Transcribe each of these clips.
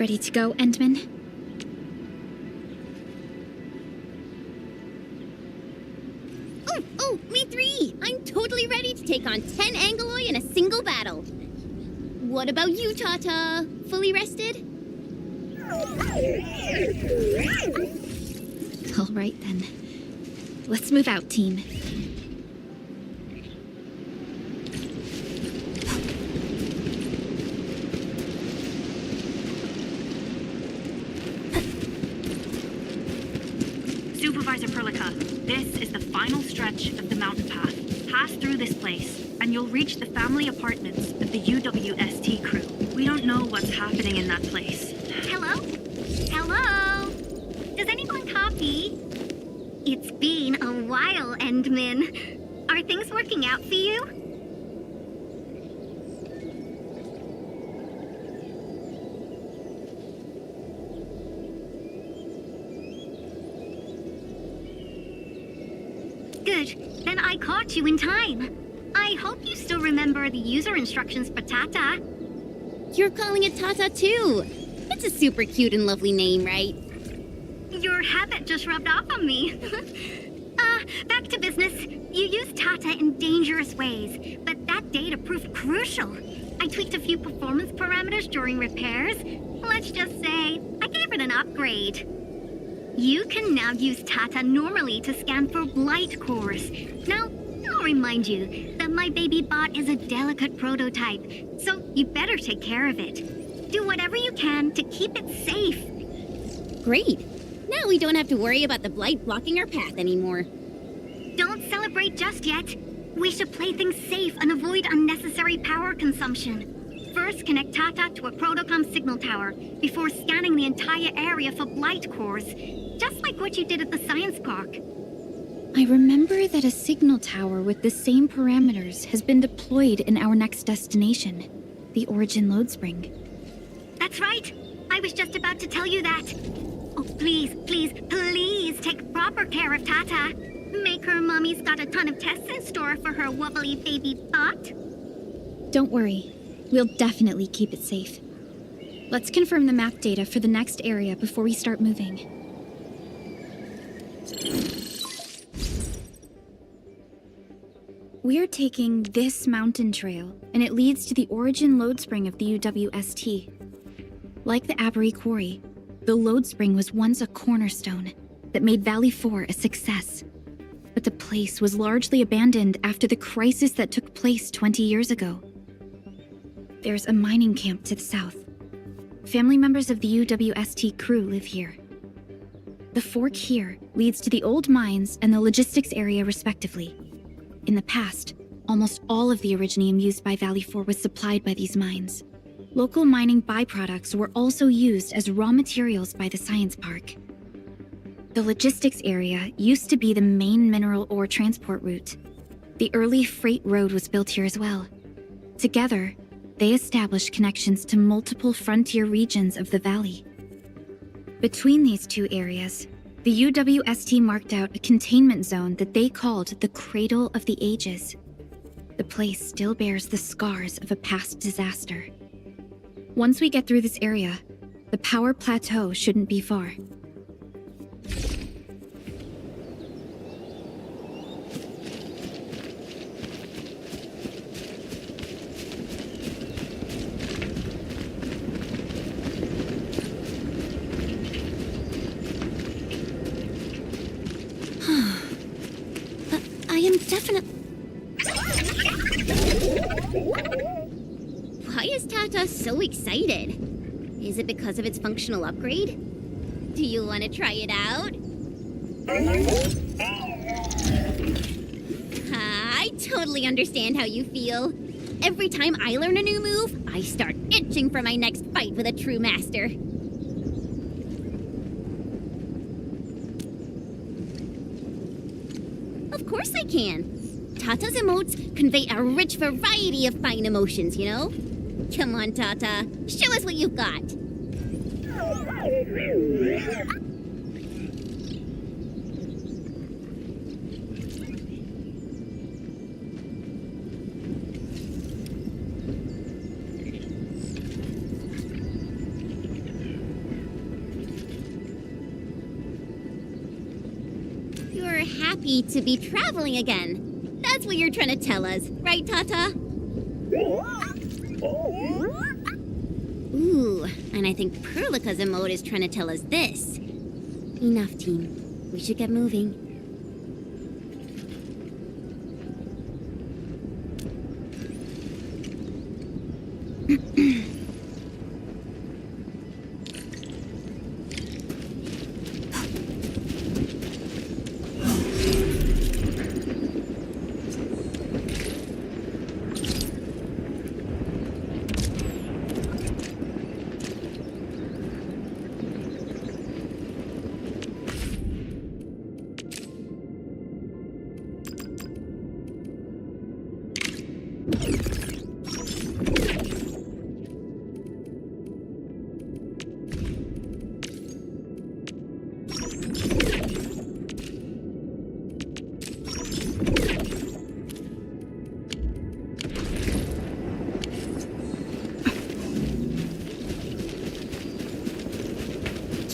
Ready to go, Endman? Oh, me three! I'm totally ready to take on 10 Angoloi in a single battle. What about you, Tata? Fully rested? All right, then. Let's move out, team. Supervisor Perlica, this is the final stretch of the mountain path. Pass through this place, and you'll reach the family apartments of the UWST crew. We don't know what's happening in that place. Hello? Hello? Does anyone copy? It's been a while, Endman. Are things working out for you? Good. Then I caught you in time. I hope you still remember the user instructions for Tata. You're calling it Tata too. It's a super cute and lovely name, right? Your habit just rubbed off on me. Back to business. You used Tata in dangerous ways, but that data proved crucial. I tweaked a few performance parameters during repairs. Let's just say, I gave it an upgrade. You can now use Tata normally to scan for blight cores. Now, I'll remind you that my baby bot is a delicate prototype, so you better take care of it. Do whatever you can to keep it safe. Great. Now we don't have to worry about the blight blocking our path anymore. Don't celebrate just yet. We should play things safe and avoid unnecessary power consumption. First, connect Tata to a Protocom signal tower before scanning the entire area for blight cores, just like what you did at the science park. I remember that a signal tower with the same parameters has been deployed in our next destination, the Origin Load Spring. That's right. I was just about to tell you that. Oh, please, please, please take proper care of Tata. Make her mommy's got a ton of tests in store for her wobbly baby bot. Don't worry. We'll definitely keep it safe. Let's confirm the map data for the next area before we start moving. We're taking this mountain trail, and it leads to the Origin Load Spring of the UWST. Like the Abery Quarry, the Load Spring was once a cornerstone that made Valley 4 a success. But the place was largely abandoned after the crisis that took place 20 years ago. There's a mining camp to the south. Family members of the UWST crew live here. The fork here leads to the old mines and the logistics area respectively. In the past, almost all of the originium used by Valley 4 was supplied by these mines. Local mining byproducts were also used as raw materials by the science park. The logistics area used to be the main mineral ore transport route. The early freight road was built here as well. Together, they established connections to multiple frontier regions of the valley. Between these two areas, the UWST marked out a containment zone that they called the Cradle of the Ages. The place still bears the scars of a past disaster. Once we get through this area, the power plateau shouldn't be far. Why is Tata so excited? Is it because of its functional upgrade? Do you want to try it out? I totally understand how you feel. Every time I learn a new move, I start itching for my next fight with a true master. Of course I can. Tata's emotes convey a rich variety of fine emotions, you know? Come on, Tata. Show us what you've got. You're happy to be traveling again. That's what you're trying to tell us, right, Tata? Ooh, and I think Perlica's emote is trying to tell us this. Enough, team. We should get moving.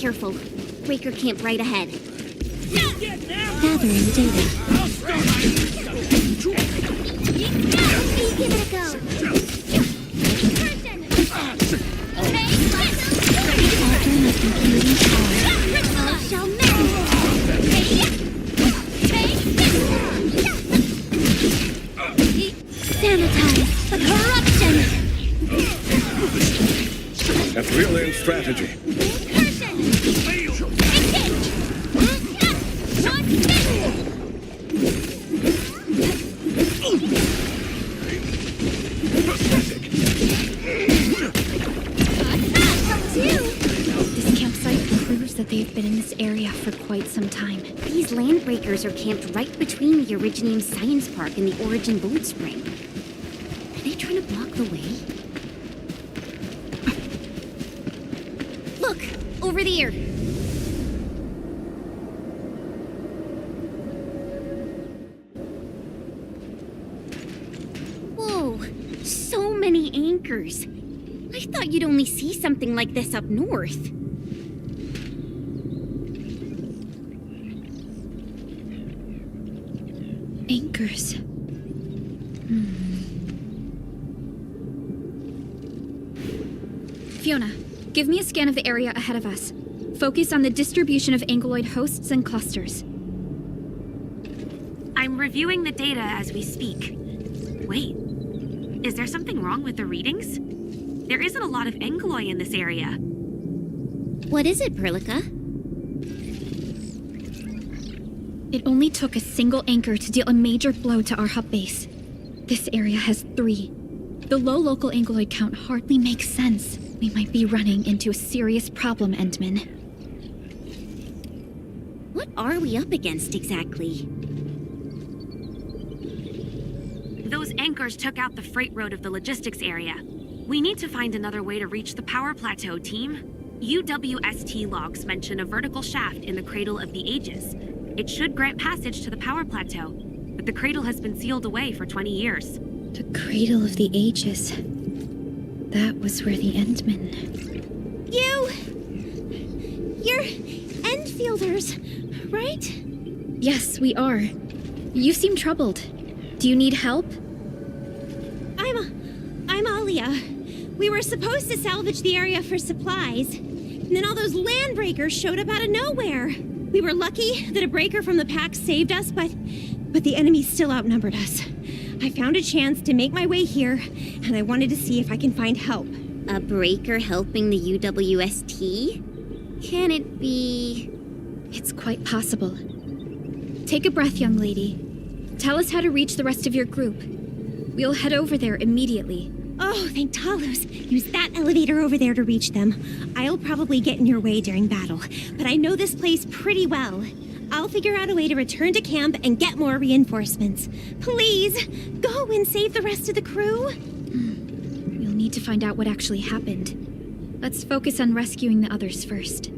Careful. Breaker camp right ahead. Gathering data. Give it a go. Altering the computing power. All shall melt. Sanitize the corruption. That's REALLLL strategy. This campsite proves that they've been in this area for quite some time. These landbreakers are camped right between the Originium Science Park and the Origin Boat Spring. Are they trying to block the way? Look! Over there! Whoa! So many anchors! I thought you'd only see something like this up north. Anchors. Fiona, give me a scan of the area ahead of us. Focus on the distribution of anguloid hosts and clusters. I'm reviewing the data as we speak. Wait, is there something wrong with the readings? There isn't a lot of anguloi in this area. What is it, Perlica? It only took a single anchor to deal a major blow to our hub base. This area has 3. The low local anguloid count hardly makes sense. We might be running into a serious problem, Endman. What are we up against exactly? Those anchors took out the freight road of the logistics area. We need to find another way to reach the power plateau, team. UWST logs mention a vertical shaft in the Cradle of the Ages. It should grant passage to the power plateau, but the cradle has been sealed away for 20 years. The Cradle of the Ages. That was where the Endmen... You're Endfielders, right? Yes, we are. You seem troubled. Do you need help? I'm Alia. We were supposed to salvage the area for supplies, and then all those landbreakers showed up out of nowhere. We were lucky that a breaker from the pack saved us, but the enemy still outnumbered us. I found a chance to make my way here, and I wanted to see if I can find help. A breaker helping the UWST? Can it be... It's quite possible. Take a breath, young lady. Tell us how to reach the rest of your group. We'll head over there immediately. Oh, thank Talos. Use that elevator over there to reach them. I'll probably get in your way during battle, but I know this place pretty well. I'll figure out a way to return to camp and get more reinforcements. Please, go and save the rest of the crew. We'll need to find out what actually happened. Let's focus on rescuing the others first.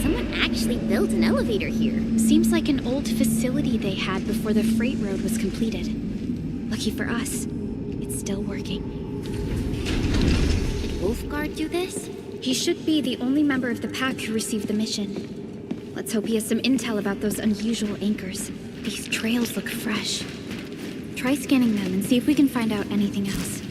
Someone actually built an elevator here. Seems like an old facility they had before the freight road was completed. Lucky for us, it's still working. Wolfguard do this? He should be the only member of the pack who received the mission. Let's hope he has some intel about those unusual anchors. These trails look fresh. Try scanning them and see if we can find out anything else.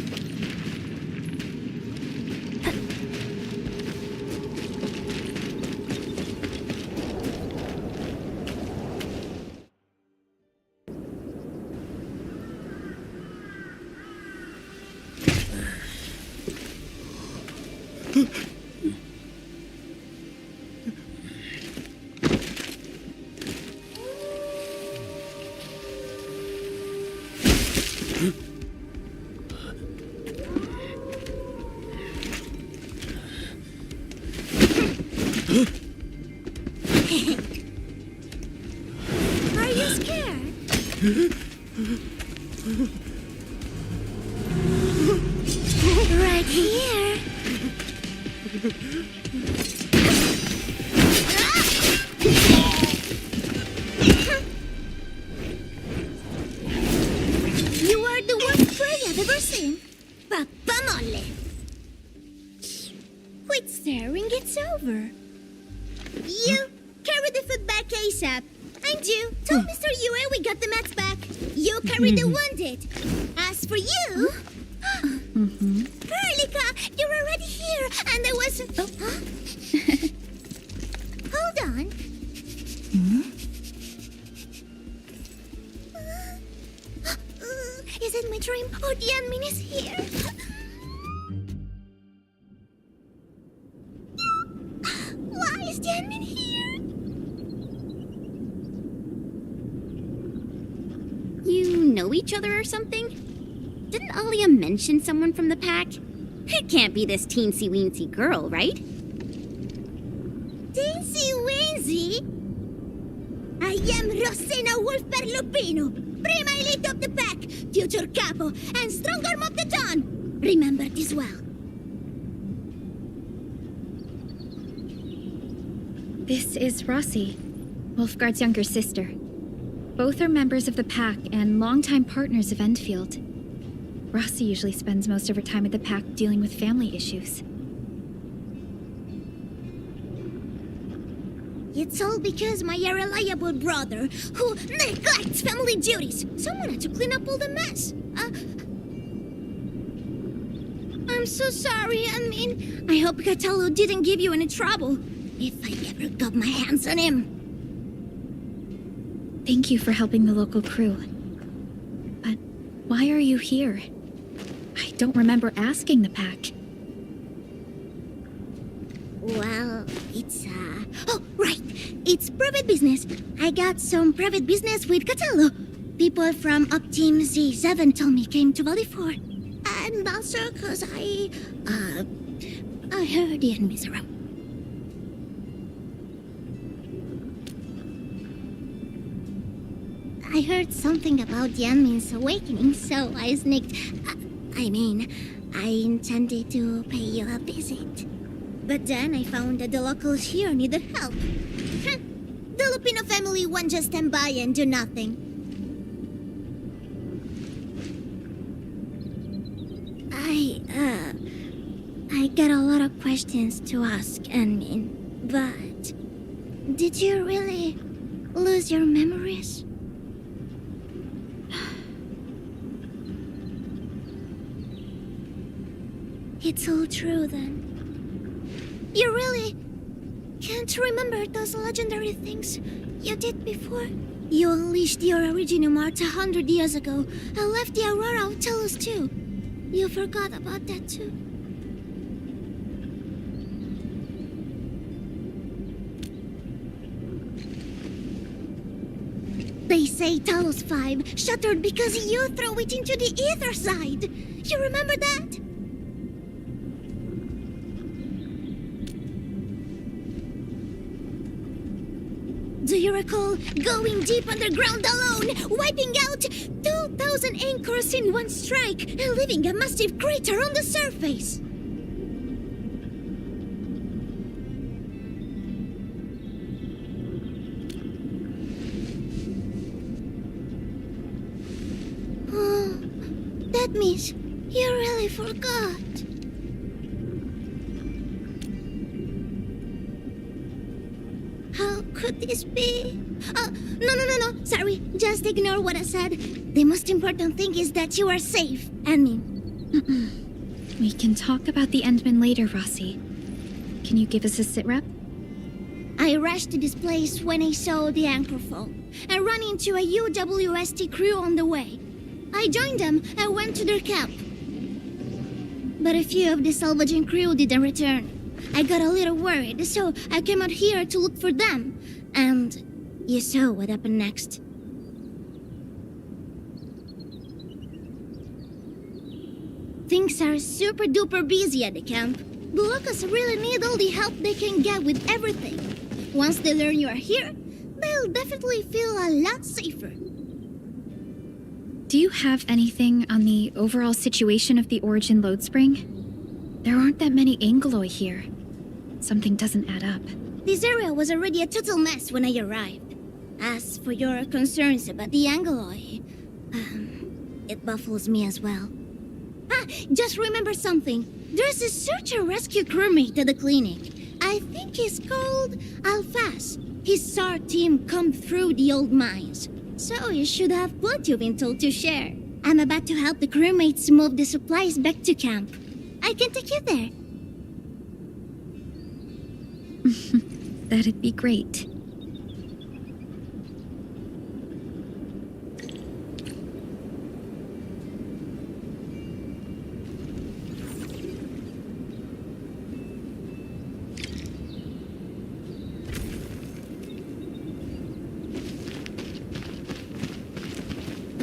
Are you scared? Right here. You are the worst prey I've ever seen. Papa mole. Quit staring, it's over. You carry the food back ASAP. And you, tell Mr. Yue we got the mats back. You carry the wounded. As for you... Perlica, you're already here, and I was... Hold on. Is it my dream, or the admin is here? Why is the admin here? You know each other or something? Didn't Alia mention someone from the pack? It can't be this teensy-weensy girl, right? Teensy-weensy? I am Rosina Wolf-Perlupino, prima elite of the pack, future capo, and strong arm of the dawn. Remember this well. This is Rossi, Wolfguard's younger sister. Both are members of the pack and longtime partners of Endfield. Rossi usually spends most of her time at the pack dealing with family issues. It's all because my unreliable brother, who neglects family duties. Someone had to clean up all the mess. I'm so sorry, I hope Cataldo didn't give you any trouble. If I ever got my hands on him. Thank you for helping the local crew. But why are you here? I don't remember asking the pack. Well, it's, Oh, right! It's private business. I got some private business with Cataldo. People from Up Team Z7 told me came to Valley 4. And also because I heard the enemies around. I heard something about the admin's awakening, so I sneaked... I intended to pay you a visit. But then I found that the locals here needed help. The Lupino family won't just stand by and do nothing. I got a lot of questions to ask, admin. But... did you really lose your memories? It's all true, then. You really can't remember those legendary things you did before? You unleashed your Originium Art 100 years ago and left the Aurora of Telos too. You forgot about that too. They say Talos 5 shattered because you threw it into the ether side. You remember that? Do you recall going deep underground alone, wiping out 2,000 anchors in one strike, and leaving a massive crater on the surface? Oh, that means you really forgot. could this be? Oh, no. Sorry, just ignore what I said. The most important thing is that you are safe, Anmin. We can talk about the Endman later, Rossi. Can you give us a sit rep? I rushed to this place when I saw the anchor fall. I ran into a UWST crew on the way. I joined them and went to their camp. But a few of the salvaging crew didn't return. I got a little worried, so I came out here to look for them. And you saw what happened next. Things are super duper busy at the camp. The locals really need all the help they can get with everything. Once they learn you are here, they'll definitely feel a lot safer. Do you have anything on the overall situation of the Origin load spring? There aren't that many Angloi here. Something doesn't add up. This area was already a total mess when I arrived. As for your concerns about the Angloi, it baffles me as well. Just remember something. There's a search and rescue crewmate at the clinic. I think he's called Alphas. His SAR team combed through the old mines. So you should have plenty of intel to share. I'm about to help the crewmates move the supplies back to camp. I can take you there. That'd be great.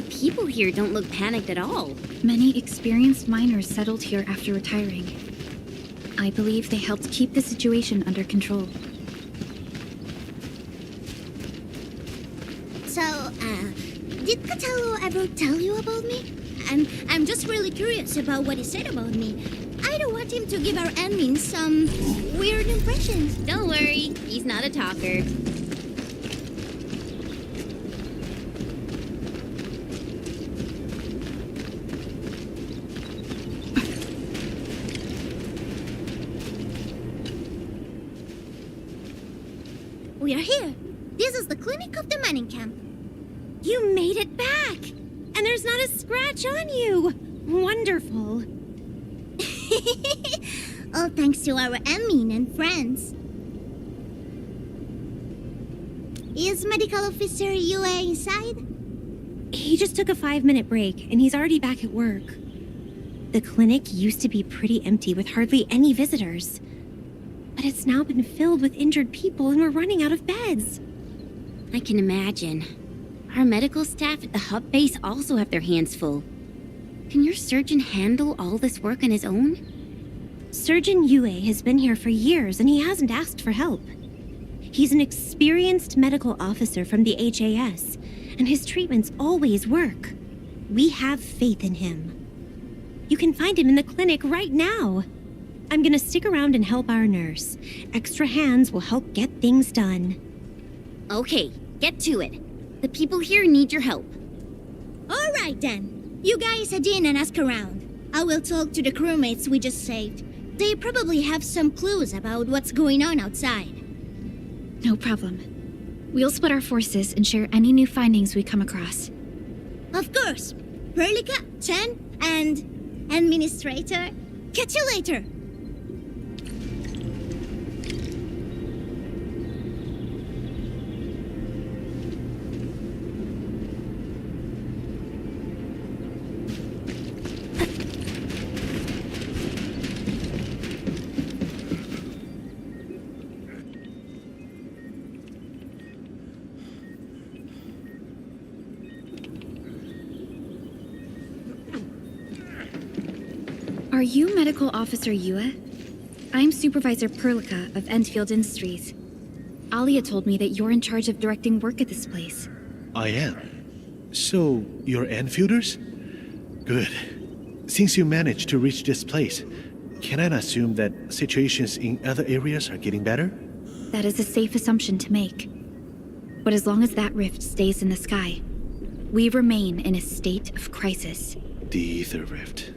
People here don't look panicked at all. Many experienced miners settled here after retiring. I believe they helped keep the situation under control. So, did Catello ever tell you about me? I'm just really curious about what he said about me. I don't want him to give our admin some weird impressions. Don't worry, he's not a talker. We are here. This is the clinic of the mining camp. You made it back! And there's not a scratch on you! Wonderful. All thanks to our admin and friends. Is Medical Officer UA inside? He just took a 5-minute break, and he's already back at work. The clinic used to be pretty empty with hardly any visitors. But it's now been filled with injured people, and we're running out of beds. I can imagine. Our medical staff at the hub base also have their hands full. Can your surgeon handle all this work on his own? Surgeon Yue has been here for years, and he hasn't asked for help. He's an experienced medical officer from the HAS, and his treatments always work. We have faith in him. You can find him in the clinic right now. I'm gonna stick around and help our nurse. Extra hands will help get things done. Okay, get to it. The people here need your help. All right then. You guys head in and ask around. I will talk to the crewmates we just saved. They probably have some clues about what's going on outside. No problem. We'll split our forces and share any new findings we come across. Of course. Perlica, Chen, and Administrator. Catch you later. Are you Medical Officer Yue? I'm Supervisor Perlica of Endfield Industries. Alia told me that you're in charge of directing work at this place. I am. So, you're Enfielders? Good. Since you managed to reach this place, can I assume that situations in other areas are getting better? That is a safe assumption to make. But as long as that rift stays in the sky, we remain in a state of crisis. The Ether Rift.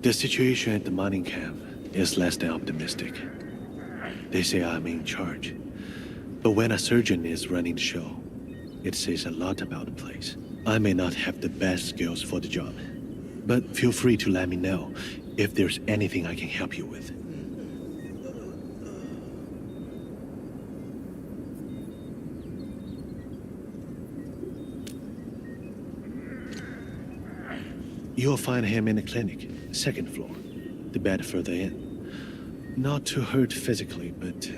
The situation at the mining camp is less than optimistic. They say I'm in charge. But when a surgeon is running the show, it says a lot about the place. I may not have the best skills for the job, but feel free to let me know if there's anything I can help you with. You'll find him in the clinic, second floor, the bed further in. Not too hurt physically, but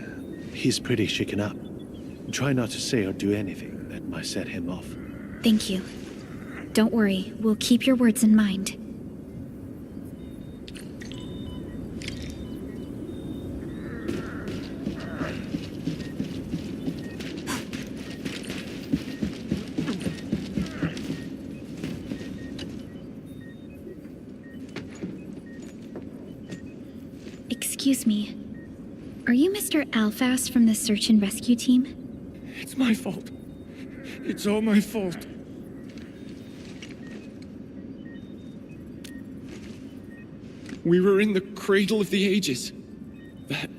he's pretty shaken up. Try not to say or do anything that might set him off. Thank you. Don't worry, we'll keep your words in mind. Excuse me. Are you Mr. Alfast from the search and rescue team? It's my fault. It's all my fault. We were in the cradle of the ages. That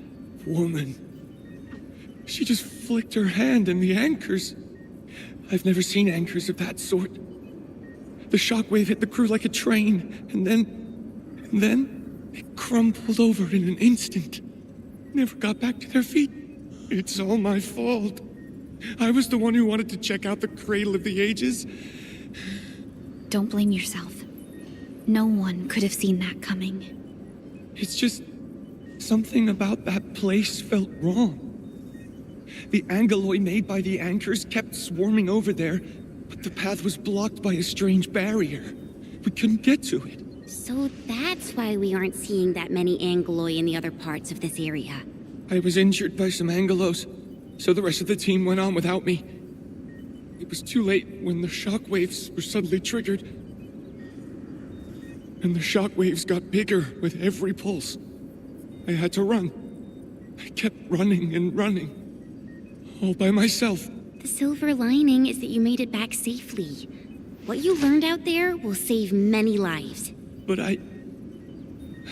woman. She just flicked her hand and the anchors. I've never seen anchors of that sort. The shockwave hit the crew like a train, and then they crumpled over in an instant. Never got back to their feet. It's all my fault. I was the one who wanted to check out the cradle of the ages. Don't blame yourself. No one could have seen that coming. It's just something about that place felt wrong. The angeloi made by the anchors kept swarming over there, but the path was blocked by a strange barrier. We couldn't get to it. So that's why we aren't seeing that many angeloi in the other parts of this area. I was injured by some angelos, so the rest of the team went on without me. It was too late when the shockwaves were suddenly triggered. And the shockwaves got bigger with every pulse. I had to run. I kept running and running, all by myself. The silver lining is that you made it back safely. What you learned out there will save many lives. But I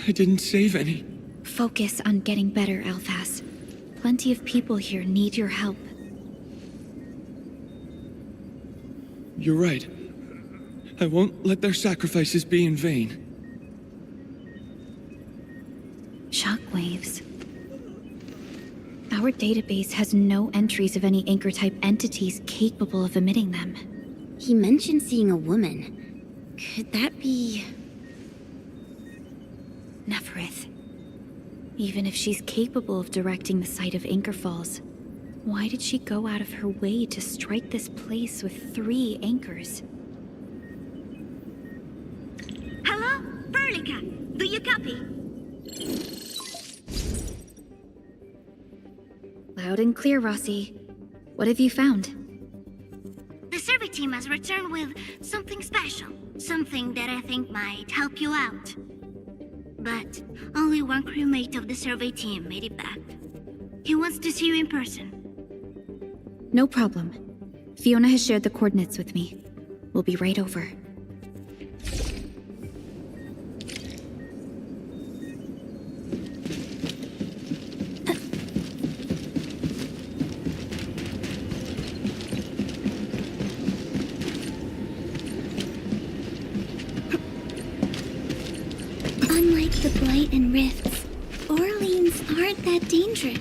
didn't save any. Focus on getting better, Alfast. Plenty of people here need your help. You're right. I won't let their sacrifices be in vain. Shockwaves. Our database has no entries of any anchor-type entities capable of emitting them. He mentioned seeing a woman. Could that be... Neferith. Even if she's capable of directing the site of Anchor Falls, why did she go out of her way to strike this place with 3 anchors? Hello? Perlica, do you copy? Loud and clear, Rossi. What have you found? The survey team has returned with something special. Something that I think might help you out. But only one crewmate of the survey team made it back. He wants to see you in person. No problem. Fiona has shared the coordinates with me. We'll be right over. Unlike the Blight and Rifts, Orleans aren't that dangerous.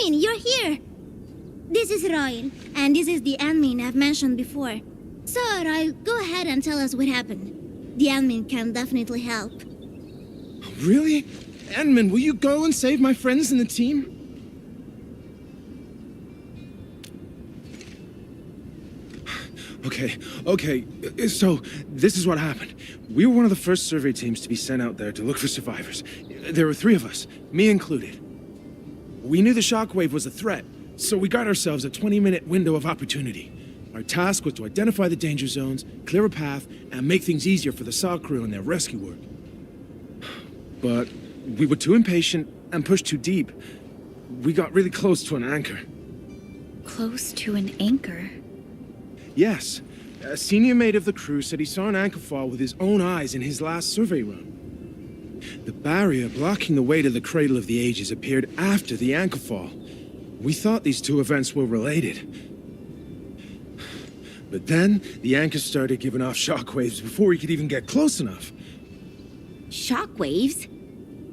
You're here! This is Royal, and this is the admin I've mentioned before. So, Royal, go ahead and tell us what happened. The admin can definitely help. Really? Admin, will you go and save my friends in the team? Okay. So, this is what happened. We were one of the first survey teams to be sent out there to look for survivors. There were 3 of us, me included. We knew the shockwave was a threat, so we got ourselves a 20-minute window of opportunity. Our task was to identify the danger zones, clear a path, and make things easier for the SAW crew and their rescue work. But we were too impatient and pushed too deep. We got really close to an anchor. Close to an anchor? Yes. A senior mate of the crew said he saw an anchor fall with his own eyes in his last survey run. The barrier blocking the way to the Cradle of the Ages appeared after the anchor fall. We thought these 2 events were related. But then, the anchor started giving off shockwaves before we could even get close enough. Shockwaves?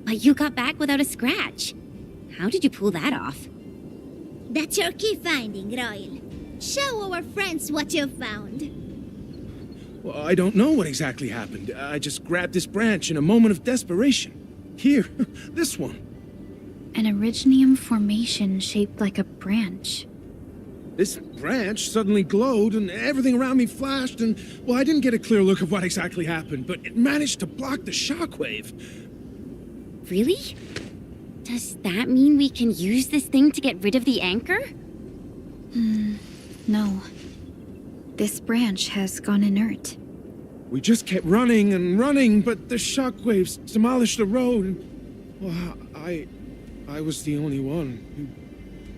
But you got back without a scratch. How did you pull that off? That's your key finding, Royal. Show our friends what you've found. Well, I don't know what exactly happened. I just grabbed this branch in a moment of desperation. Here, this one. An Originium formation shaped like a branch. This branch suddenly glowed and everything around me flashed and, well, I didn't get a clear look of what exactly happened, but it managed to block the shockwave. Really? Does that mean we can use this thing to get rid of the anchor? No. This branch has gone inert. We just kept running and running, but the shockwaves demolished the road and, well, I was the only one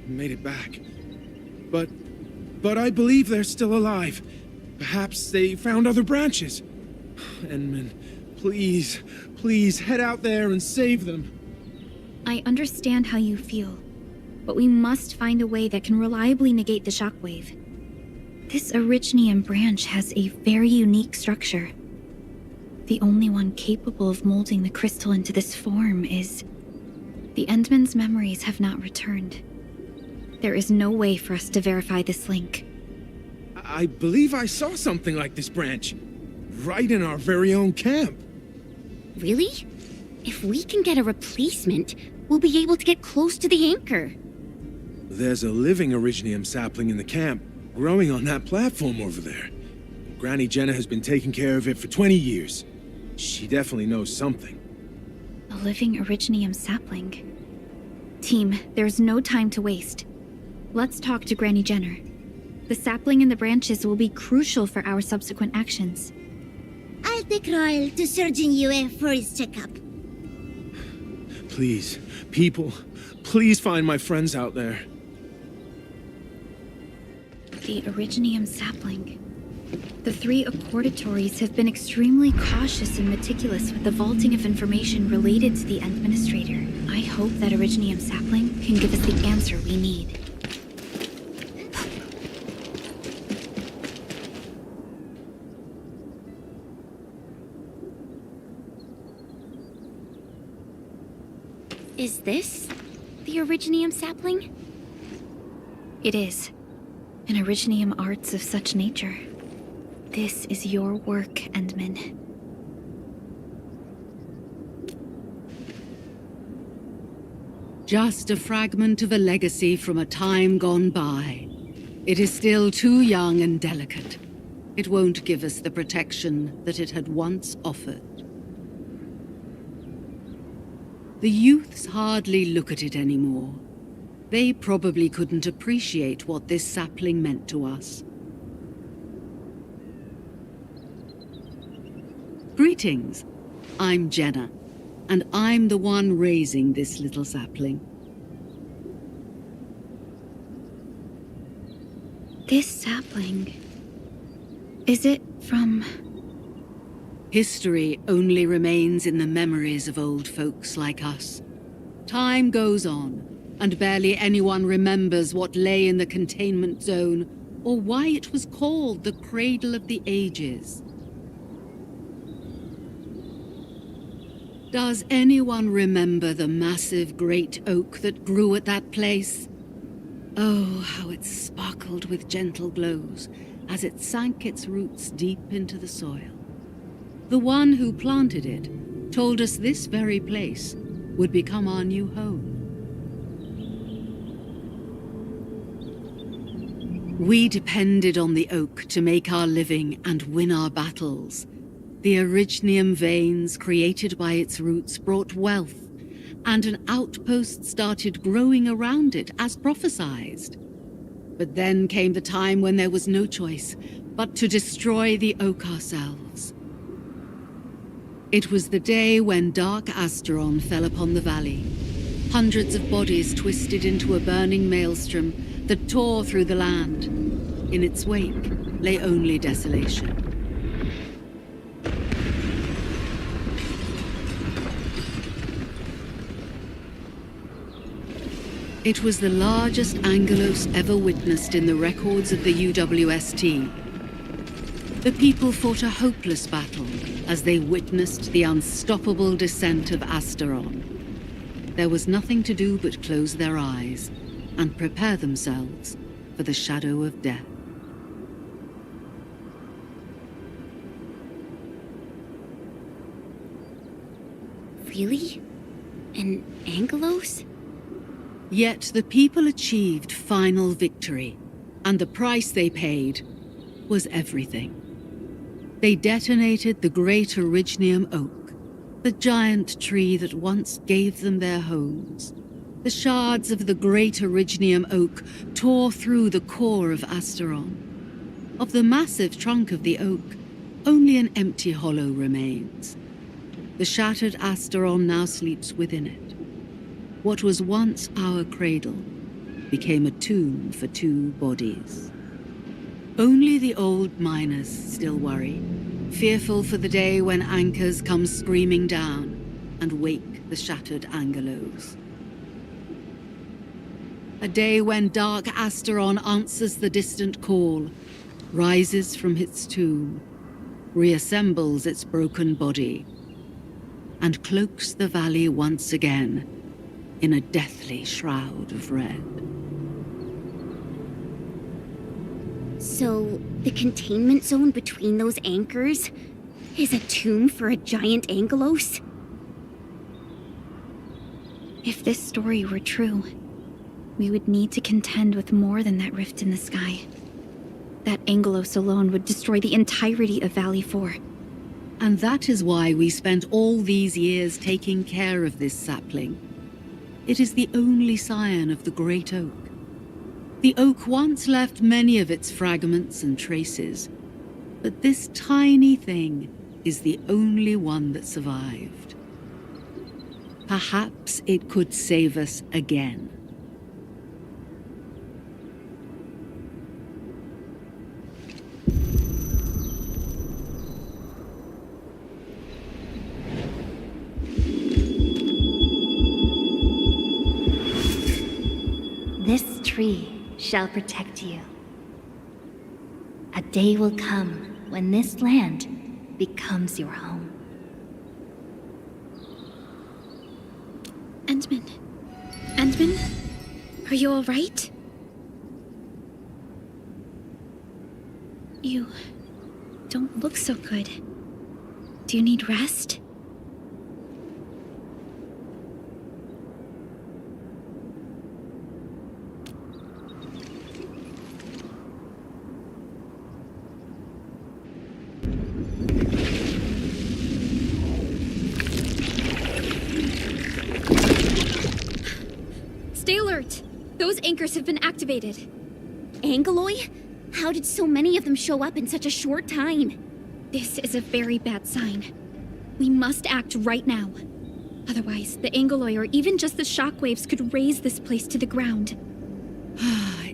who made it back. But I believe they're still alive. Perhaps they found other branches. Endman, please head out there and save them. I understand how you feel, but we must find a way that can reliably negate the shockwave. This Originium branch has a very unique structure. The only one capable of molding the crystal into this form is... The Endman's memories have not returned. There is no way for us to verify this link. I believe I saw something like this branch. Right in our very own camp. Really? If we can get a replacement, we'll be able to get close to the anchor. There's a living Originium sapling in the camp, growing on that platform over there. Granny Jenna has been taking care of it for 20 years. She definitely knows something. A living Originium sapling. Team, there's no time to waste. Let's talk to Granny Jenner. The sapling and the branches will be crucial for our subsequent actions. I'll take Royal to Surgeon Yue for his checkup. Please, people, please find my friends out there. The Originium sapling. The 3 accordatories have been extremely cautious and meticulous with the vaulting of information related to the Administrator. I hope that Originium sapling can give us the answer we need. Is this the Originium sapling? It is. An Originium arts of such nature. This is your work, Endman. Just a fragment of a legacy from a time gone by. It is still too young and delicate. It won't give us the protection that it had once offered. The youths hardly look at it anymore. They probably couldn't appreciate what this sapling meant to us. Greetings. I'm Jenna, and I'm the one raising this little sapling. This sapling... Is it from... History only remains in the memories of old folks like us. Time goes on, and barely anyone remembers what lay in the containment zone, or why it was called the Cradle of the Ages. Does anyone remember the massive great oak that grew at that place? Oh, how it sparkled with gentle glows as it sank its roots deep into the soil. The one who planted it told us this very place would become our new home. We depended on the oak to make our living and win our battles. The Originium veins created by its roots brought wealth, and an outpost started growing around it as prophesized. But then came the time when there was no choice but to destroy the oak ourselves. It was the day when dark Asteron fell upon the valley. Hundreds of bodies twisted into a burning maelstrom that tore through the land. In its wake lay only desolation. It was the largest Angelos ever witnessed in the records of the UWST. The people fought a hopeless battle as they witnessed the unstoppable descent of Asteron. There was nothing to do but close their eyes and prepare themselves for the shadow of death. Really? An Angelos? Yet the people achieved final victory, and the price they paid was everything. They detonated the great Originium oak, the giant tree that once gave them their homes. The shards of the great Originium oak tore through the core of Asteron. Of the massive trunk of the oak, only an empty hollow remains. The shattered Asteron now sleeps within it. What was once our cradle became a tomb for two bodies. Only the old miners still worry, fearful for the day when anchors come screaming down and wake the shattered Angelos. A day when dark Asteron answers the distant call, rises from its tomb, reassembles its broken body, and cloaks the valley once again in a deathly shroud of red. So, the containment zone between those anchors is a tomb for a giant Angelos? If this story were true, we would need to contend with more than that rift in the sky. That Angelos alone would destroy the entirety of Valley 4. And that is why we spent all these years taking care of this sapling. It is the only scion of the great oak. The oak once left many of its fragments and traces, but this tiny thing is the only one that survived. Perhaps it could save us again. This tree shall protect you. A day will come when this land becomes your home. Endman? Endman? Are you all right? You don't look so good. Do you need rest? Stay alert! Those anchors have been activated. Angeloi? How did so many of them show up in such a short time? This is a very bad sign. We must act right now. Otherwise, the Angeloi or even just the shockwaves could raze this place to the ground.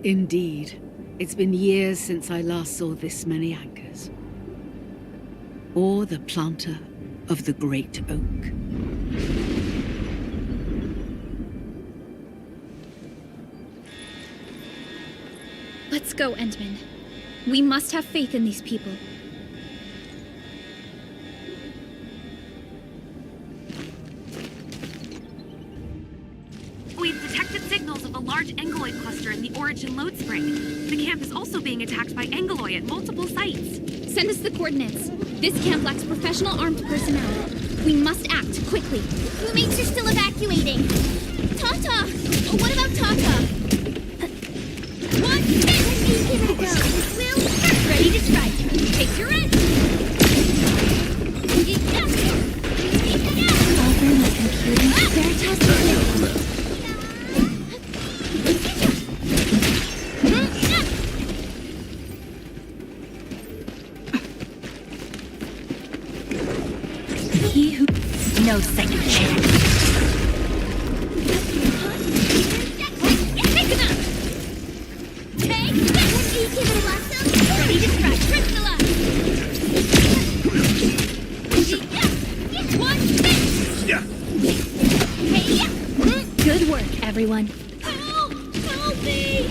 Indeed. It's been years since I last saw this many anchors. Or the planter of the great oak. Let's go, Endman. We must have faith in these people. We've detected signals of a large Angeloid cluster in the Origin load spring. The camp is also being attacked by Angeloi at multiple sites. Send us the coordinates. This camp lacks professional armed personnel. We must act quickly. Roommates are still evacuating. Tata! Oh, what about Tata? What? everyone. Help! Help me!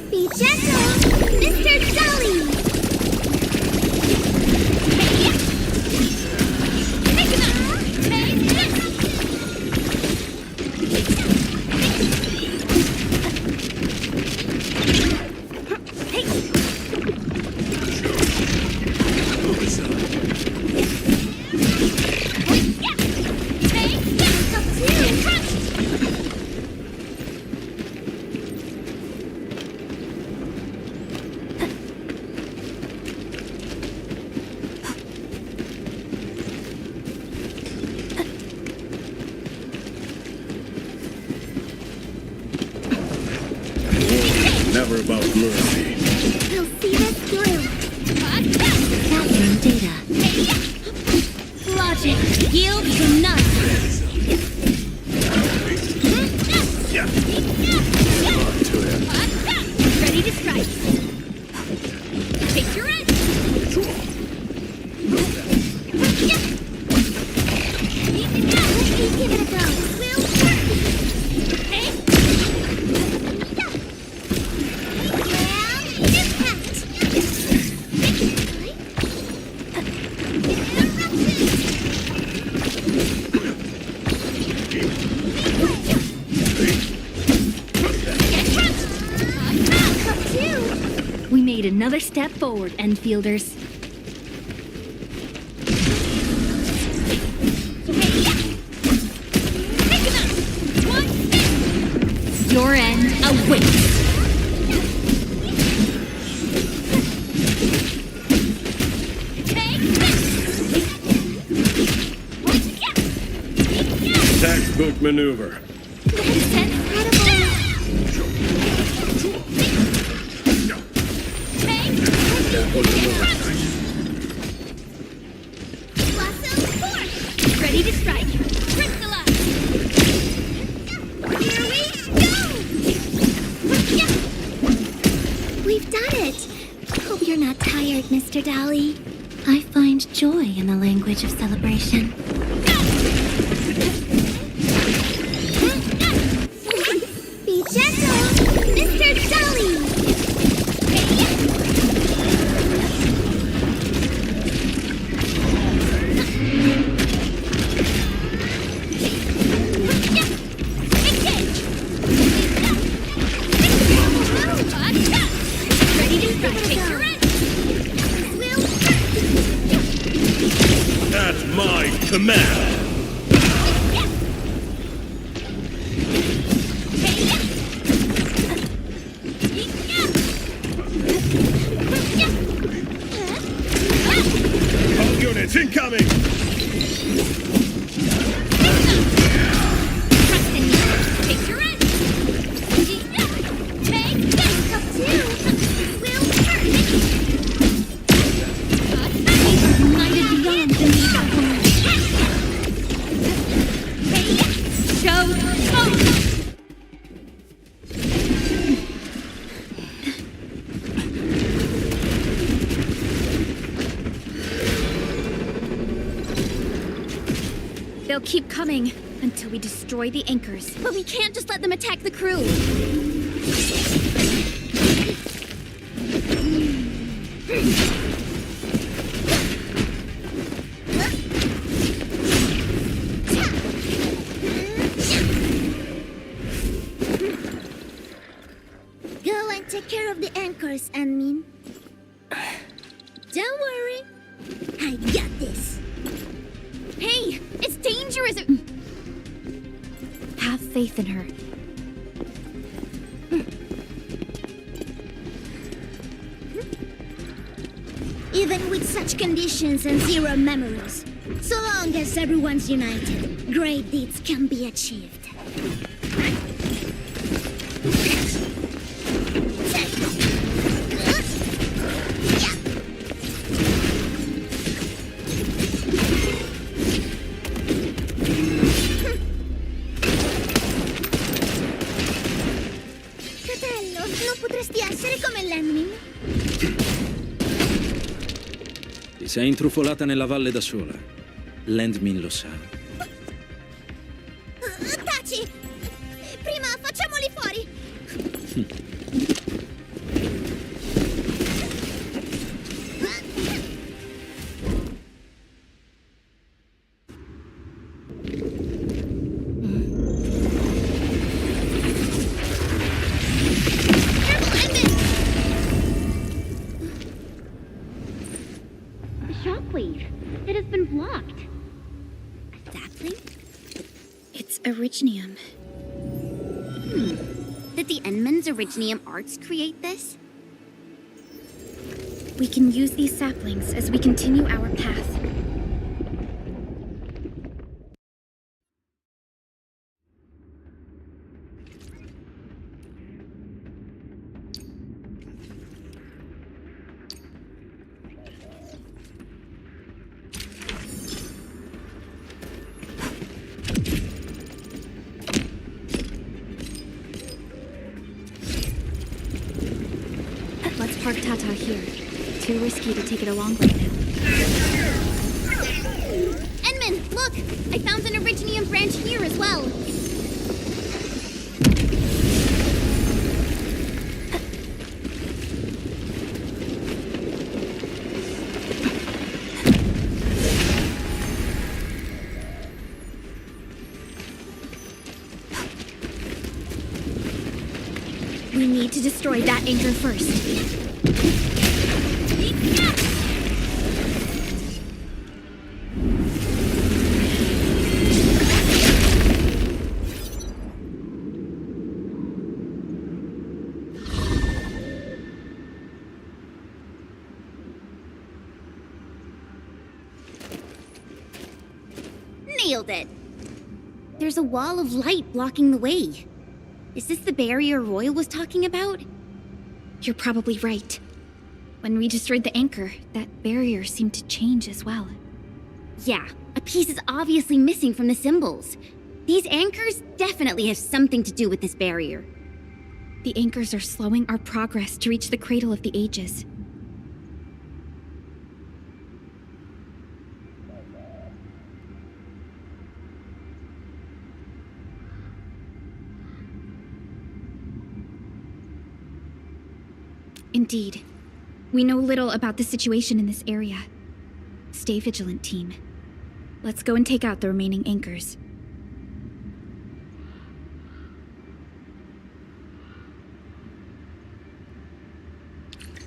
Be gentle, Mr. Dolly! Never about mercy. We'll see this through. Gathering data. Logic yields to none. On to him. Ready to strike. Take your edge. Let's give it a go. We'll work. Hey, We made another step forward, Enfielders. Your end awaits. Textbook maneuver. ready to strike. Crystallize. Here we go! We've done it! Hope you're not tired, Mr. Dolly. I find joy in the language of celebration. Be gentle, Mr. Dolly! That's my command. All units incoming. Take your edge. They'll keep coming until we destroy the anchors. But we can't just let them attack the crew. Go and take care of the anchors, Anmin. Don't worry. I got this. Hey, it's dangerous. Have faith in her. Even with such conditions and zero memories, so long as everyone's united, great deeds can be achieved. Fratello, non potresti essere come lei? si è intrufolata nella valle da sola. Landmin lo sa. Taci! Prima facciamoli fuori! The shockwave. It has been blocked. Sapling? It's Originium. Did the Endman's Originium arts create this? We can use these saplings as we continue our path. Let's park Tata here. Too risky to take it along right now. Endman, look! I found an Originium branch here as well. We need to destroy that anchor first. Nailed it! There's a wall of light blocking the way. Is this the barrier Royal was talking about? You're probably right. When we destroyed the anchor, that barrier seemed to change as well. Yeah, a piece is obviously missing from the symbols. These anchors definitely have something to do with this barrier. The anchors are slowing our progress to reach the cradle of the ages. Indeed. We know little about the situation in this area. Stay vigilant, team. Let's go and take out the remaining anchors.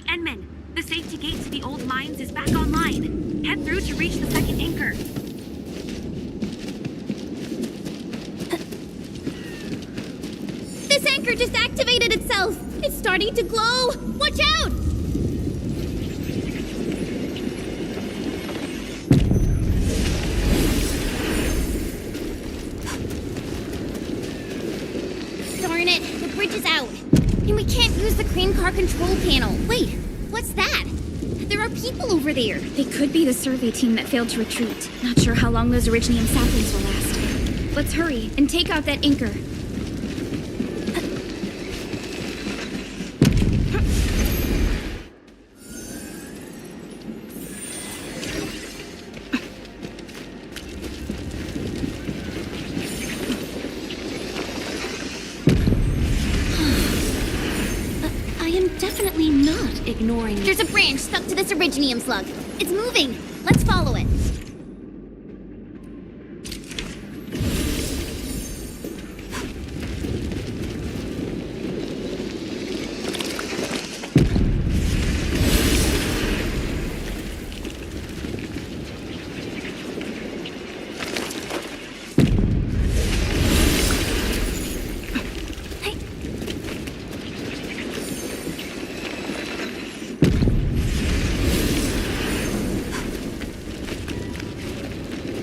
Endman, the safety gate to the old mines is back online. Head through to reach the second anchor. This anchor just activated itself! It's starting to glow! Watch out! Darn it, the bridge is out. And we can't use the crane car control panel. Wait, what's that? There are people over there. They could be the survey team that failed to retreat. Not sure how long those Originium saplings will last. Let's hurry and take out that anchor. Definitely not ignoring it. There's a branch stuck to this Originium slug. It's moving. Let's follow it.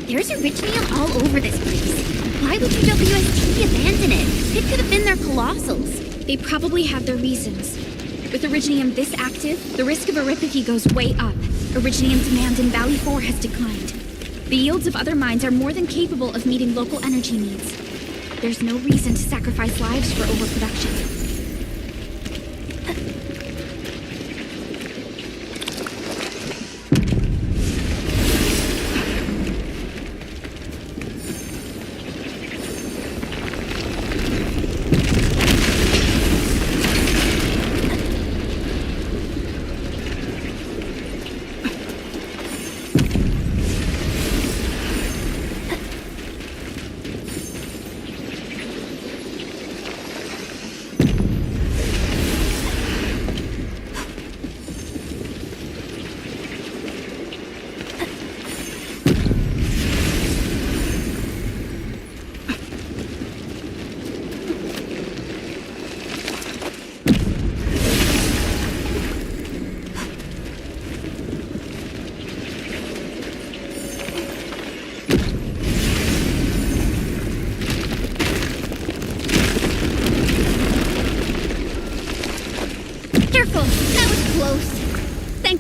There's Originium all over this place. Why would UWST abandon it? It could have been their colossals. They probably have their reasons. With Originium this active, the risk of eripathy goes way up. Originium demand in Valley 4 has declined. The yields of other mines are more than capable of meeting local energy needs. There's no reason to sacrifice lives for overproduction.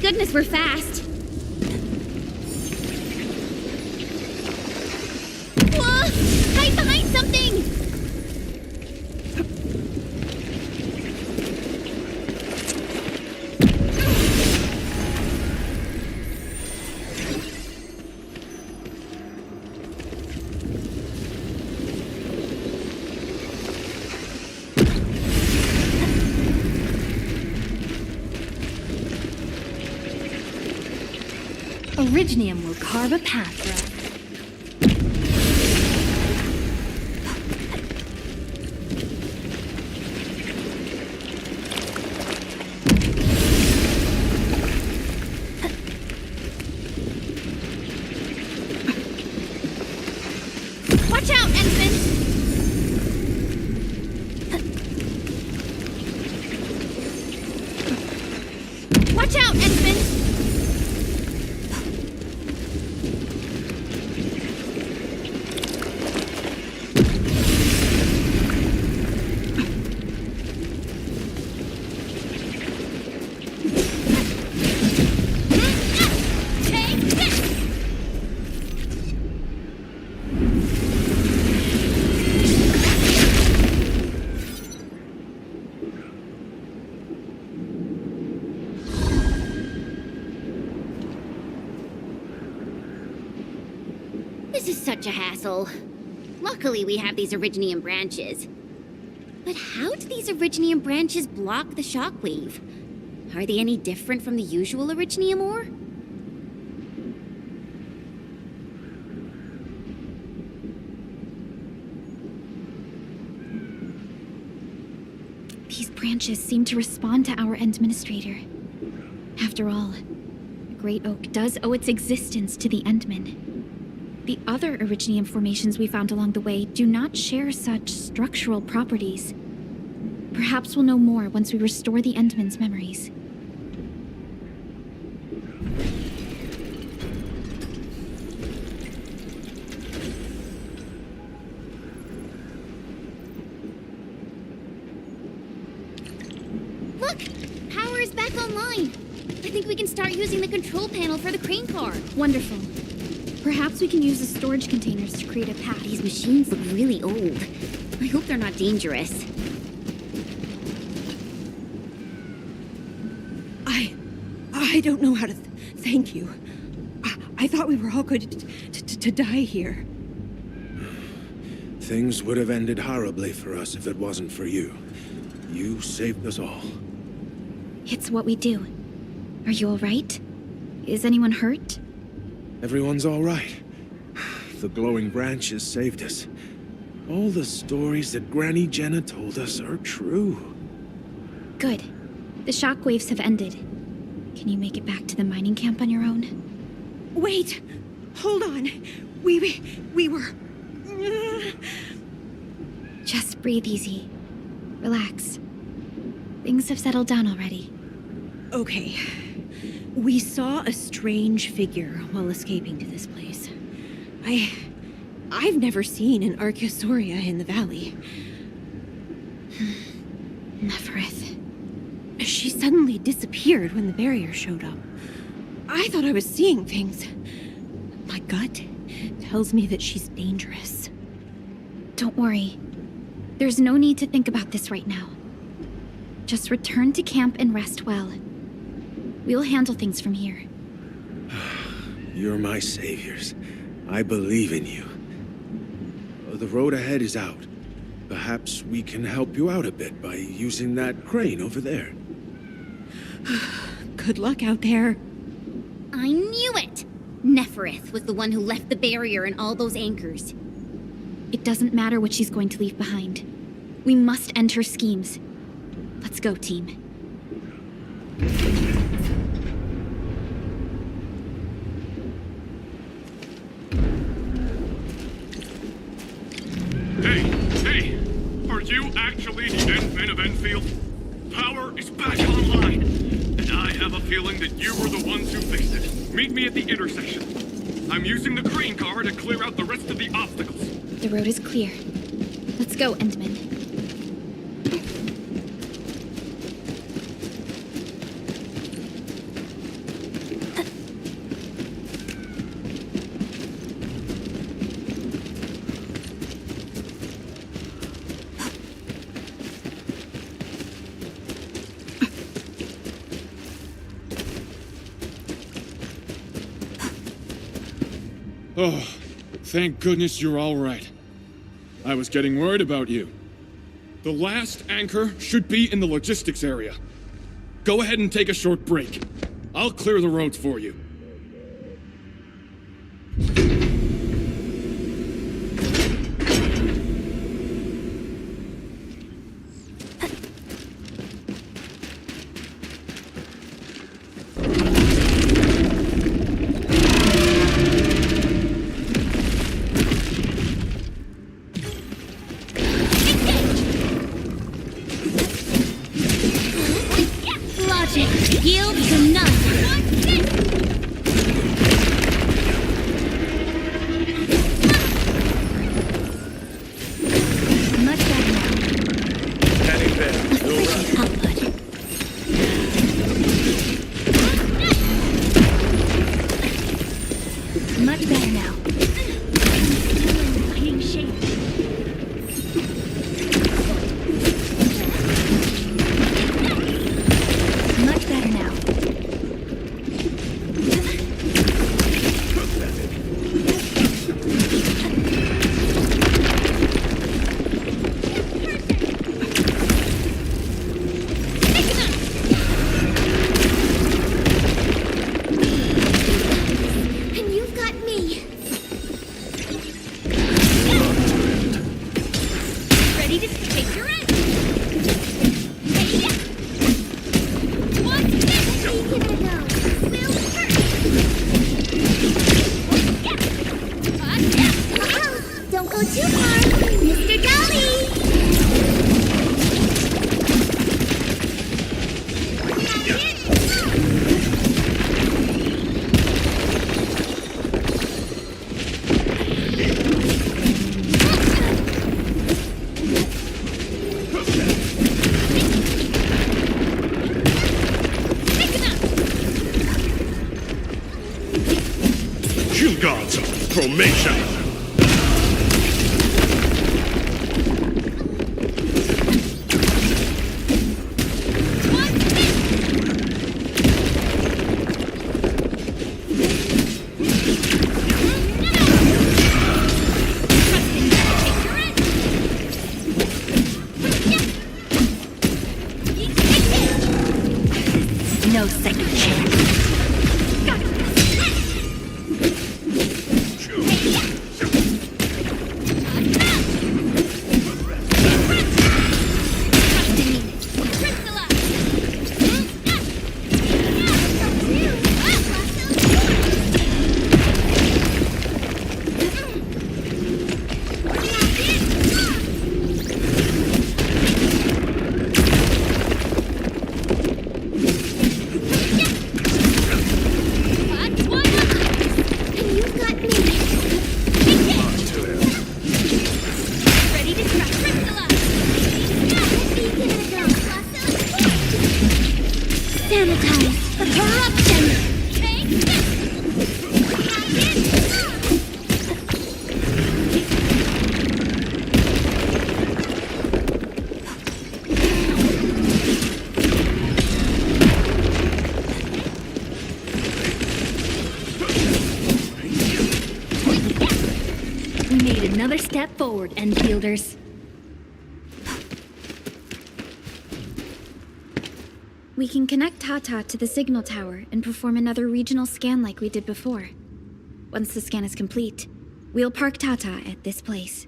goodness we're fast. Whoa! Hide behind something! Originium will carve a path for us. Watch out, Ensign! Watch out, Ensign! This is such a hassle. Luckily, we have these Originium branches. But how do these Originium branches block the shockwave? Are they any different from the usual Originium ore? These branches seem to respond to our Endministrator. After all, the Great Oak does owe its existence to the Endmen. The other Originium formations we found along the way do not share such structural properties. Perhaps we'll know more once we restore the Endmen's memories. Look! Power is back online! I think we can start using the control panel for the crane car. Wonderful. Perhaps we can use the storage containers to create a path. These machines look really old. I hope they're not dangerous. I don't know how to thank you. I thought we were all going to die here. Things would have ended horribly for us if it wasn't for you. You saved us all. It's what we do. Are you all right? Is anyone hurt? Everyone's all right. The glowing branches saved us. All the stories that Granny Jenna told us are true. Good. The shockwaves have ended. Can you make it back to the mining camp on your own? Wait! Hold on. We were... Just breathe easy. Relax. Things have settled down already. Okay. We saw a strange figure while escaping to this place. I've never seen an Archaeosauria in the valley. Neferith. She suddenly disappeared when the barrier showed up. I thought I was seeing things. My gut tells me that she's dangerous. Don't worry. There's no need to think about this right now. Just return to camp and rest well. We'll handle things from here. You're my saviors. I believe in you. The road ahead is out. Perhaps we can help you out a bit by using that crane over there. Good luck out there. I knew it! Neferith was the one who left the barrier and all those anchors. It doesn't matter what she's going to leave behind. We must end her schemes. Let's go, team. Hey! Are you actually the Endmen of Enfield? Power is back online, and I have a feeling that you were the ones who fixed it. Meet me at the intersection. I'm using the crane car to clear out the rest of the obstacles. The road is clear. Let's go, Endman. Oh, thank goodness you're all right. I was getting worried about you. The last anchor should be in the logistics area. Go ahead and take a short break. I'll clear the roads for you. Logic yields to none. Much better now. Heading there. Efficient output. Much better now. Taking shape. Much better now. And you've got me. Ready to take your end. What's this? How you giving it a go? We'll don't go too far, Mr. Dolly. Shield guards, formation. No second chance. Sanitize the corruption! We made another step forward, Enfielders. We can connect Tata to the signal tower and perform another regional scan like we did before. Once the scan is complete, we'll park Tata at this place.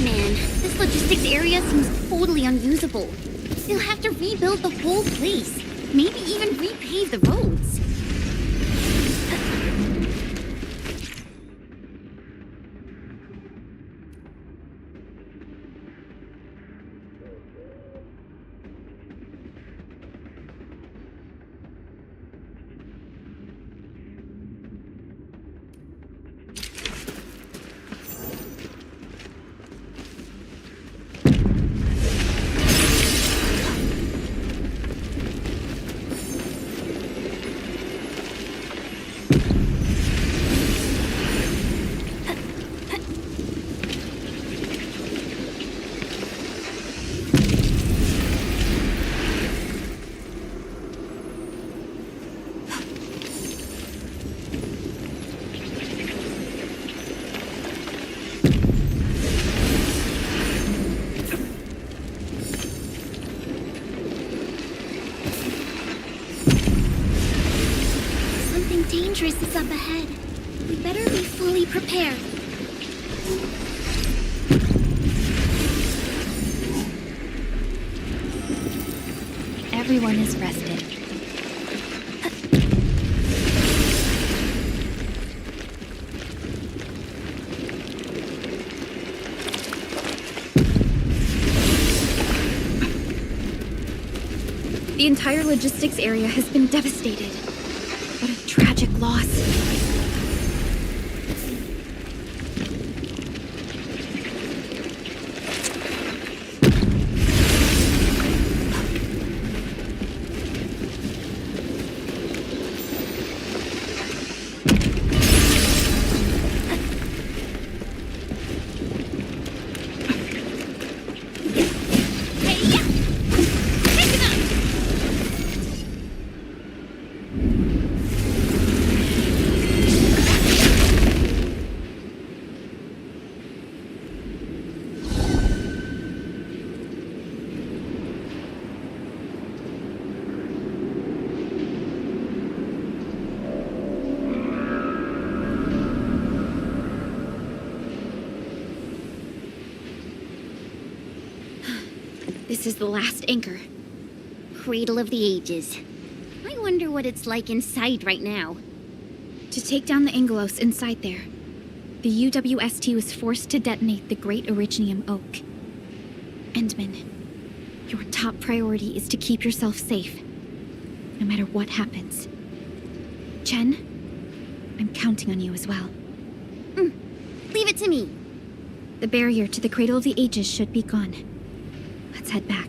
Man, this logistics area seems totally unusable. They'll have to rebuild the whole place. Maybe even repave the roads. dangerous is up ahead. We better be fully prepared. Everyone is rested. The entire logistics area has been devastated. What a tragic loss. This is the last anchor. Cradle of the Ages. I wonder what it's like inside right now. To take down the Angelos inside there, the UWST was forced to detonate the Great Originium Oak. Endman, your top priority is to keep yourself safe, no matter what happens. Chen, I'm counting on you as well. Leave it to me. The barrier to the Cradle of the Ages should be gone. Let's head back.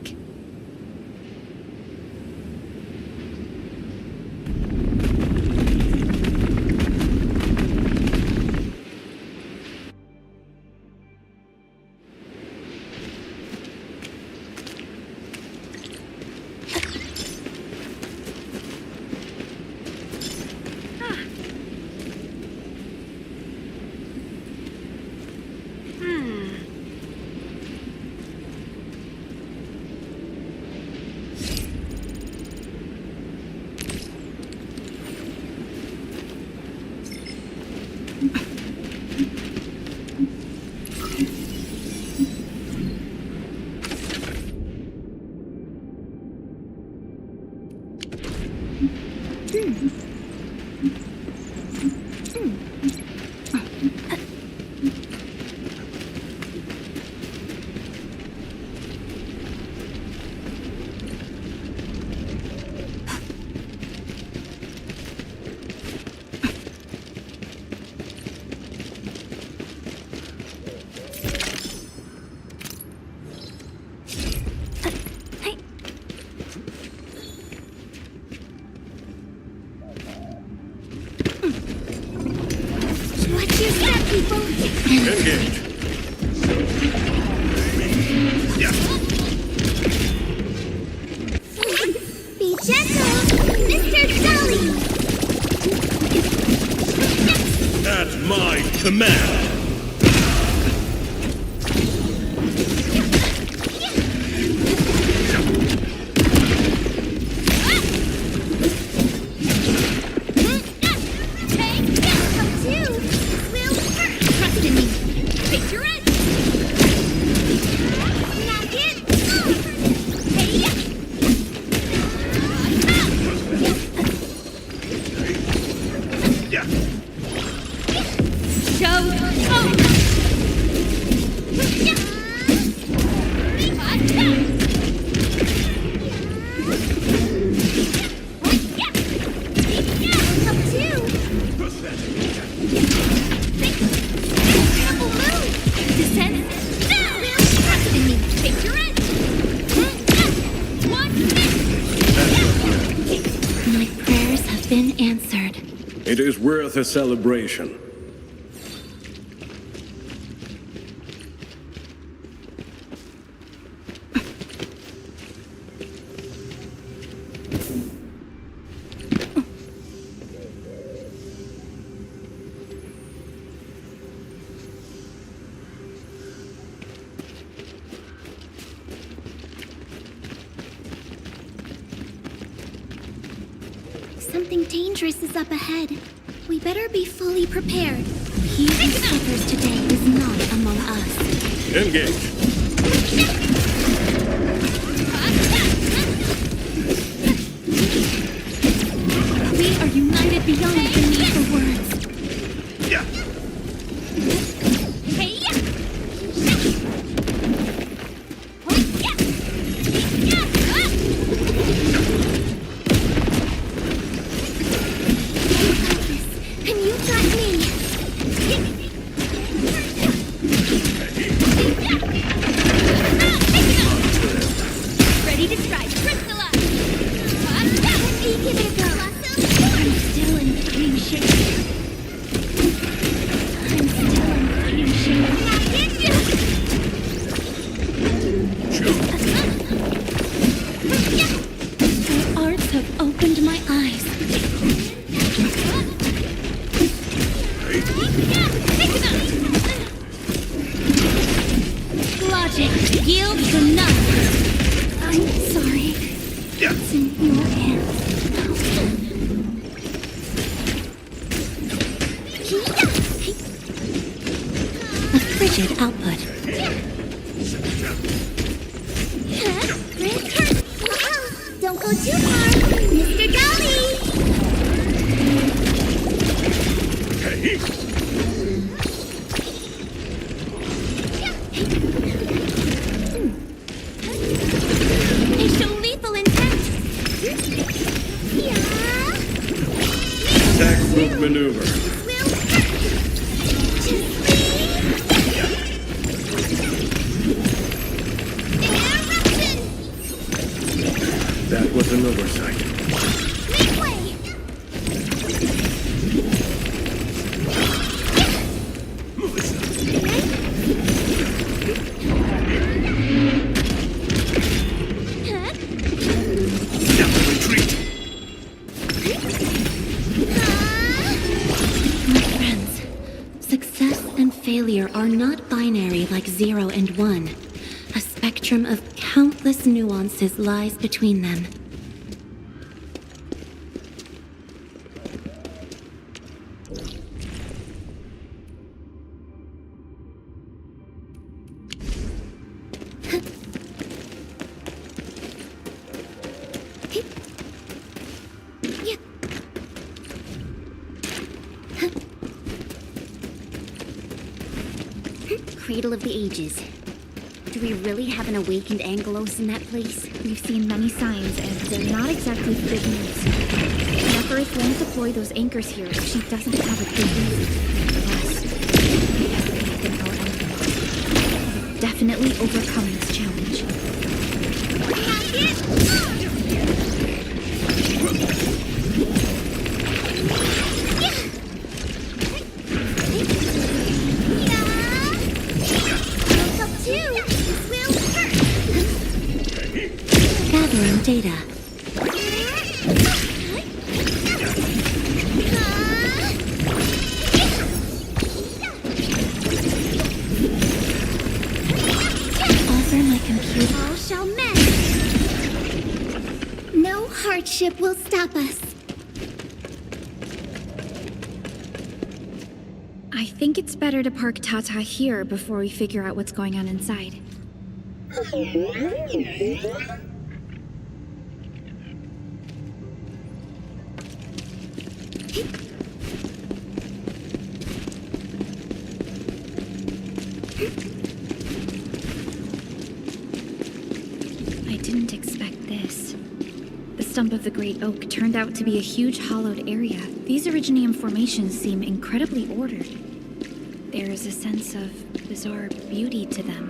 Engage. Yeah. Be gentle, Mr. Dolly! At my command. It is worth a celebration. Something dangerous is up ahead. We better be fully prepared. He who suffers today is not among us. Engage. We are united beyond the need for words. Yeah. And you got me. Ready to strike. Crystallize. Give it a go. I'm still in clean shape. I'm still in clean shape. My arts have opened my eyes. Logic yields the nut. I'm sorry. It's in your hands. A frigid output. Don't go too far, Mr. Dolly! Hey. They show lethal intent. Attack group maneuver. That was an oversight. Retreat. My friends, success and failure are not binary like 0 and 1. A spectrum of countless nuances lies between them. Cradle of the Ages. Do we really have an awakened Angelos in that place? We've seen many signs, and they're not exactly big news. Neferith won't deploy those anchors here if she doesn't have a good reason. Plus, in our enemy. We've definitely overcome this challenge. Gathering data. Offer my computer. All shall mend. No hardship will stop us. I think it's better to park Tata here before we figure out what's going on inside. I didn't expect this. The stump of the great oak turned out to be a huge hollowed area. These Originium formations seem incredibly ordered. There is a sense of bizarre beauty to them.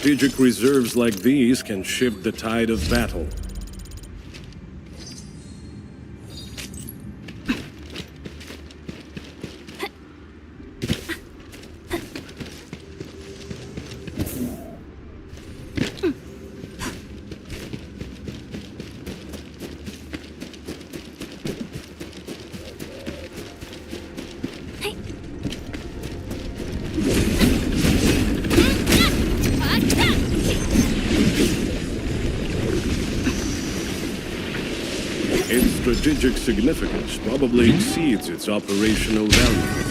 Strategic reserves like these can shift the tide of battle. Its strategic significance probably exceeds its operational value.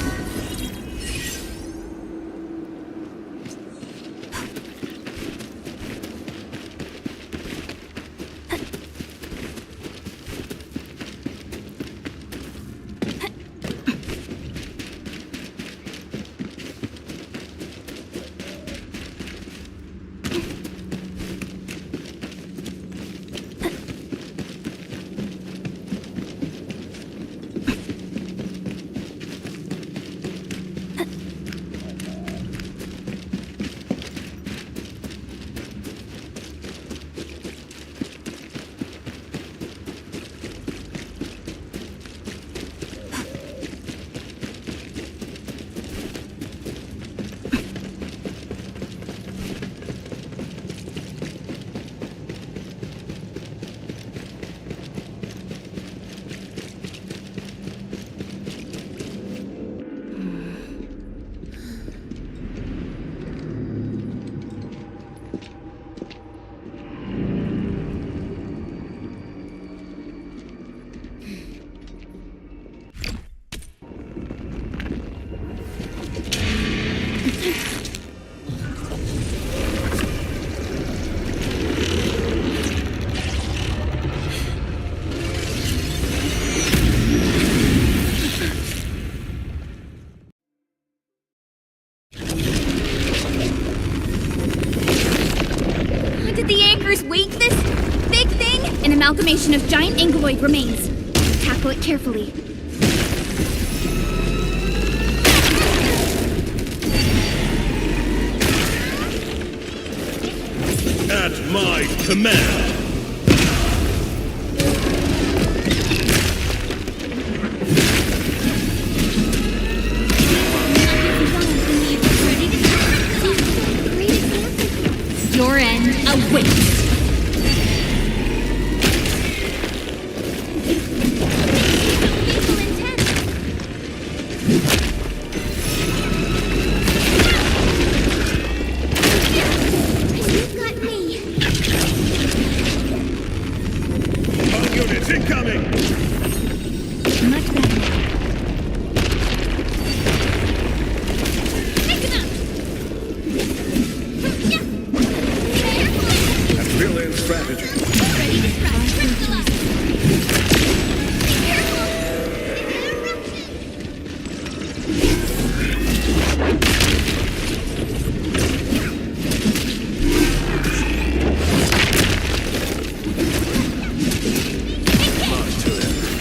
Did the anchors weight this big thing? An amalgamation of giant ankyloid remains. Tackle it carefully. At my command! Your end awaits. All units incoming! Much better. Brilliant strategy. March to it.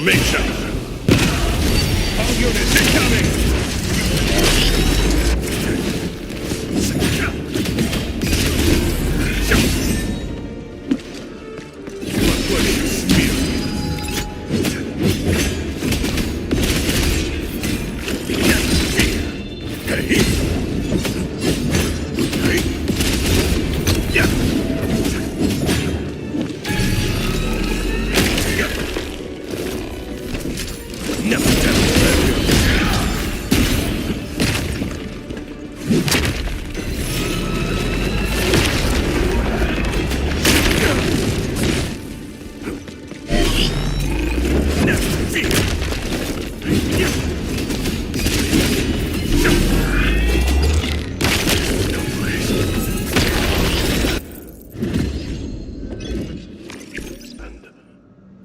Formation! All units incoming!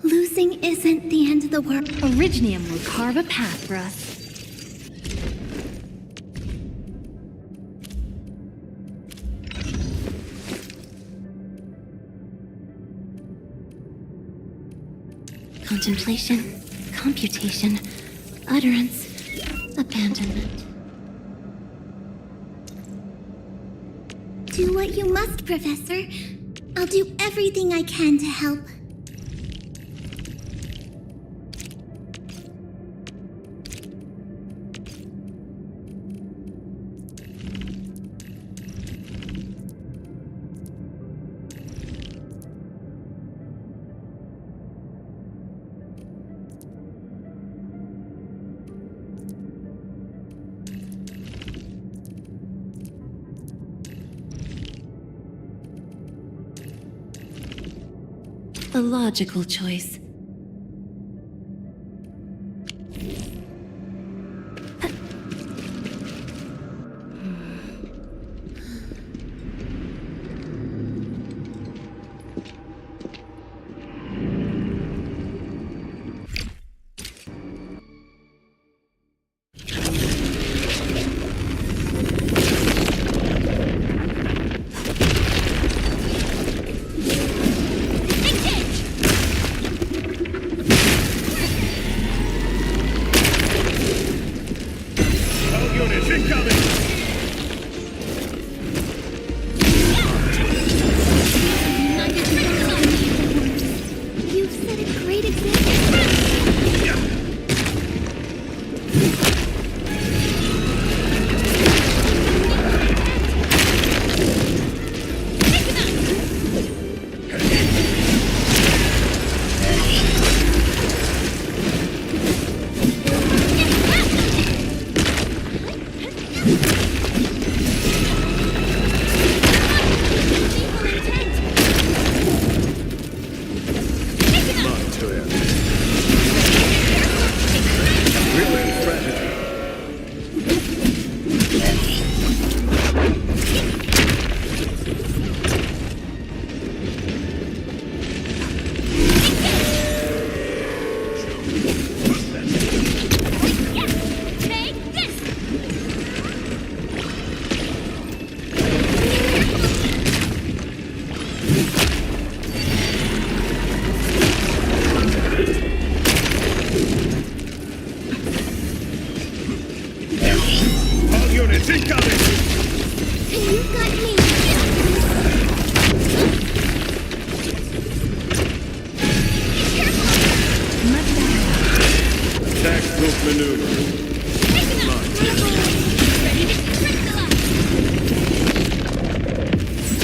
Losing isn't the end of the world. Originium will carve a path for us. Contemplation, computation, utterance, abandonment. Do what you must, Professor. I'll do everything I can to help. A logical choice. You've set a great example.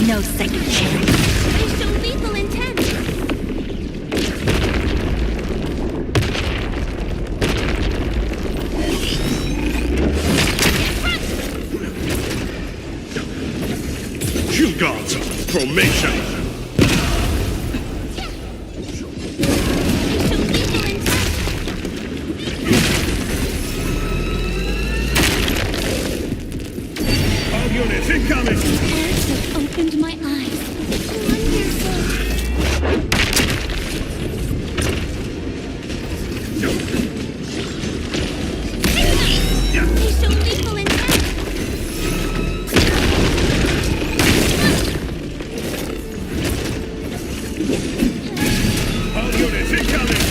No second chance. I show lethal intent. Shield guards, formation! Units incoming! Words have opened my eyes. Wonderful. They show lethal intent. All units incoming!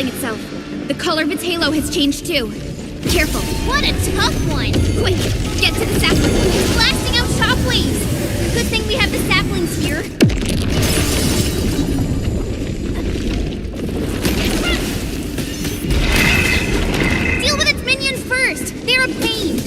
remodeling itself. The color of its halo has changed too. Careful. What a tough one! Quick, get to the sapling. It's blasting out shockwaves! Good thing we have the saplings here. Deal with its minions first! They're a pain!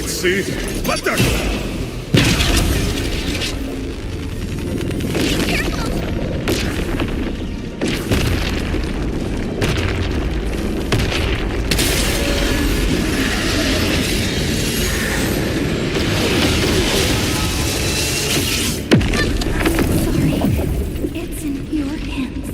See? What the? It's in your hands.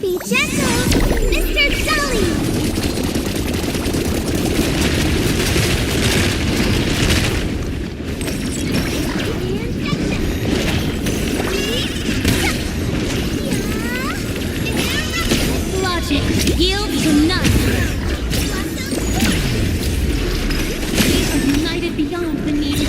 Be gentle, Mr. Sully! Logic yields to none. We are united beyond the need of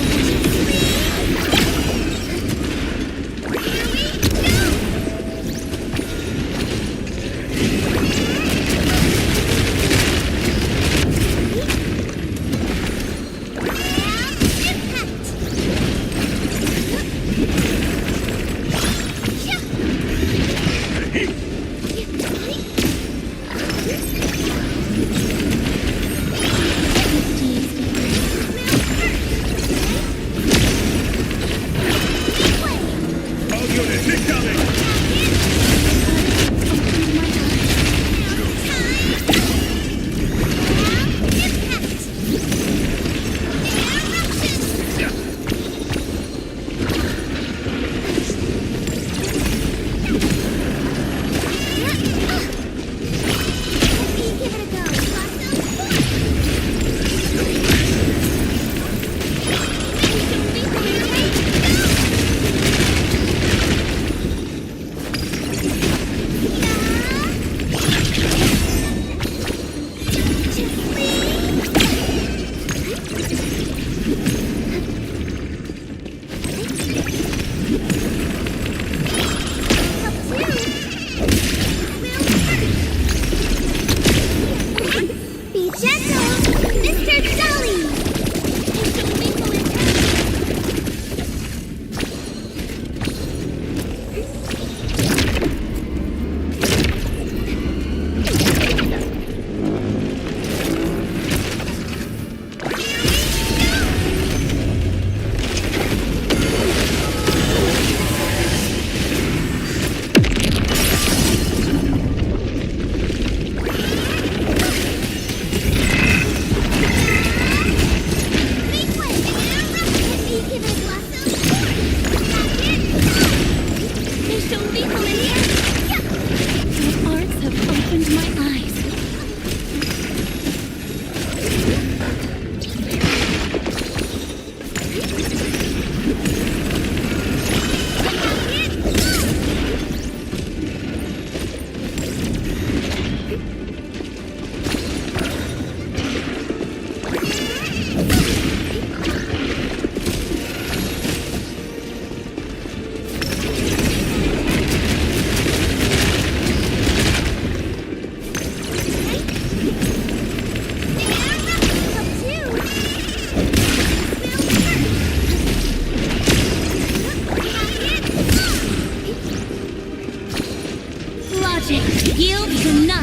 yield to none.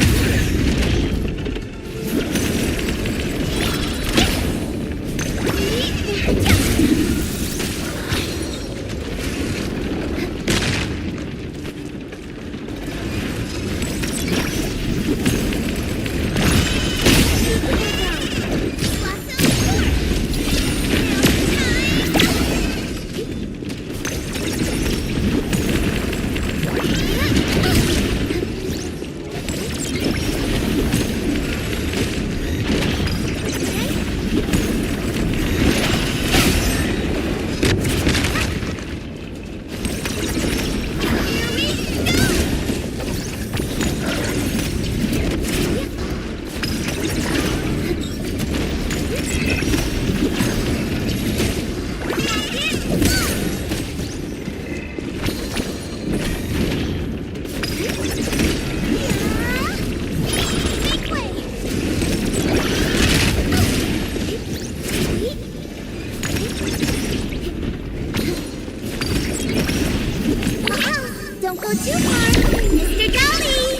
Don't go too far, Mr. Dowdy!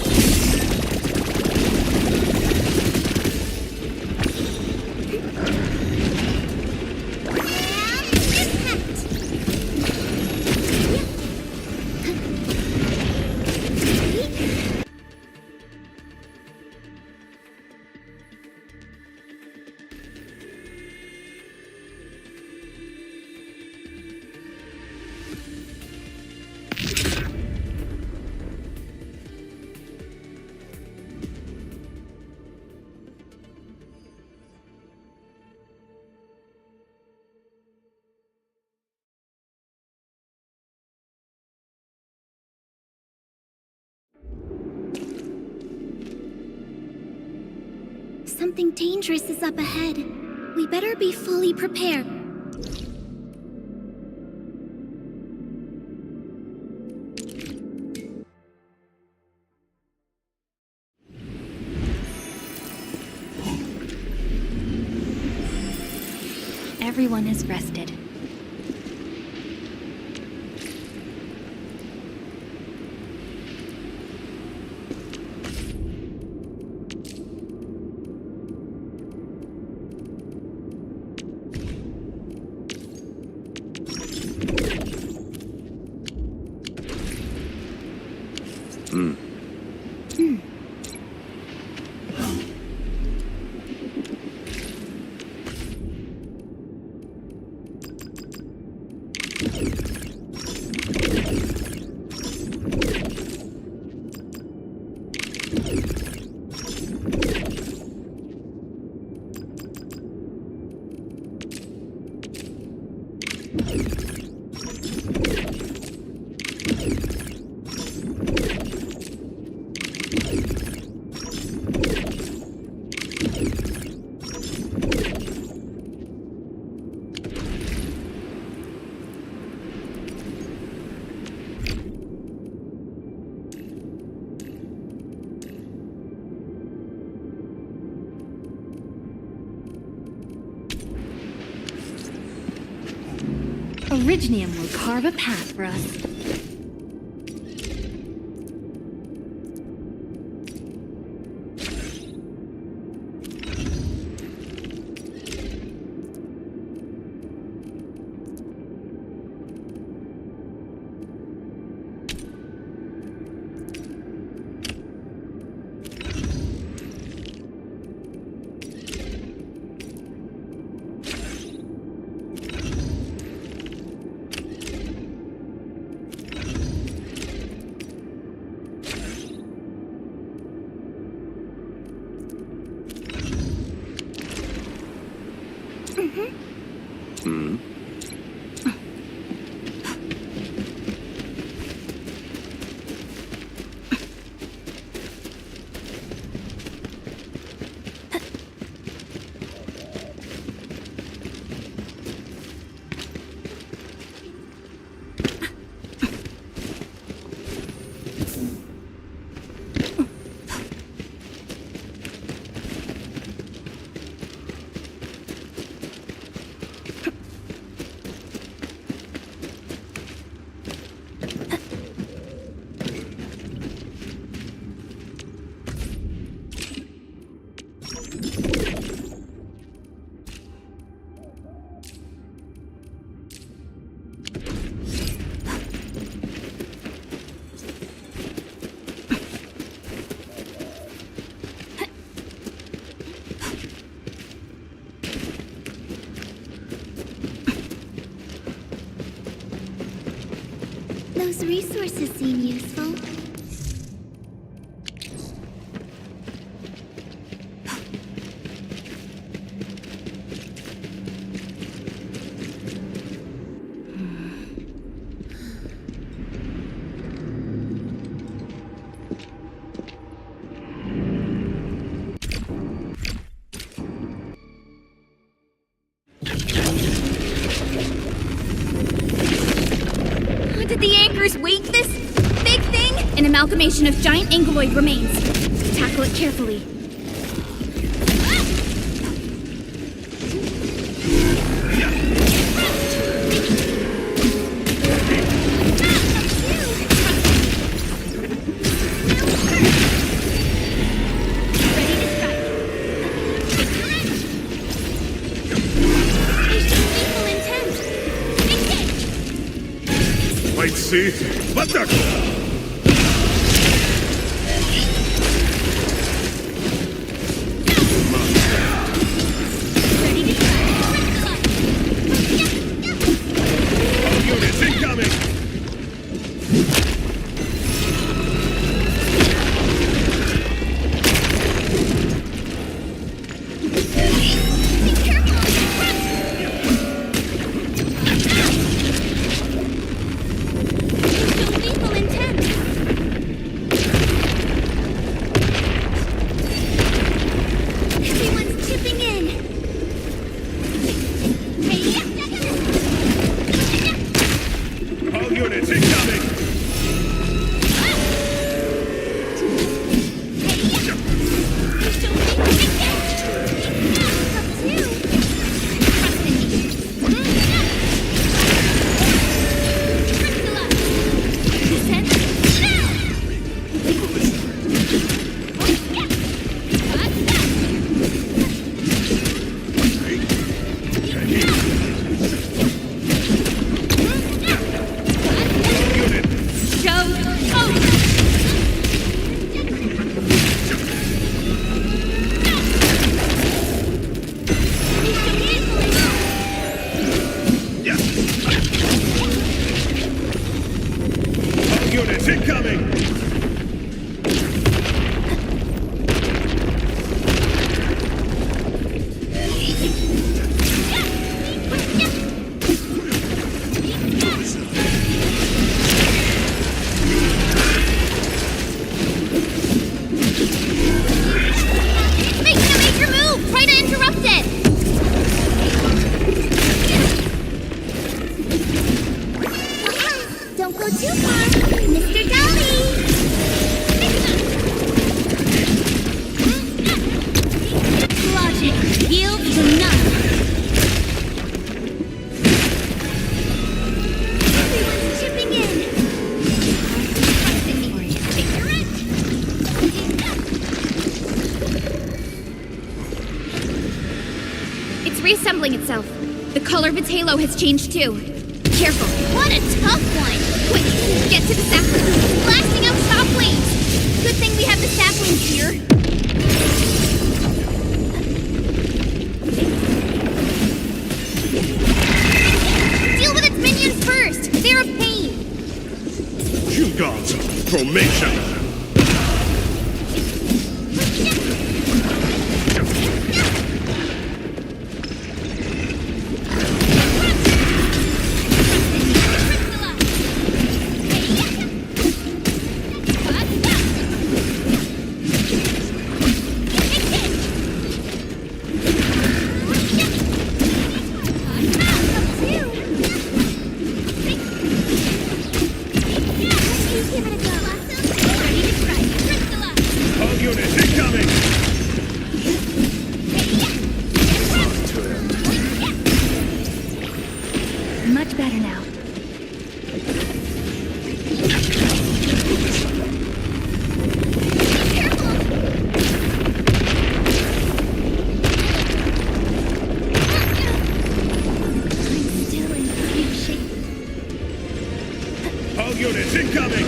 Something dangerous is up ahead. We better be fully prepared. Everyone has rested. Originium will carve a path for us. This resources seem useful. Did the anchors weight this big thing? An amalgamation of giant ankyloid remains. Tackle it carefully. Might see, but duck. All units incoming. All units incoming. All units incoming. Making a major move! Try to interrupt it! Don't go too far, Mr. Dolly! Logic yields to none. Everyone's chipping in! It's reassembling itself. The color of its halo has changed too. Careful. What a tough one! Quick, get to the sapling. Blasting out shockwaves. Good thing we have the saplings here. Deal with its minions first. They're a pain. You gods, formation. All units incoming. Much better now. All units incoming.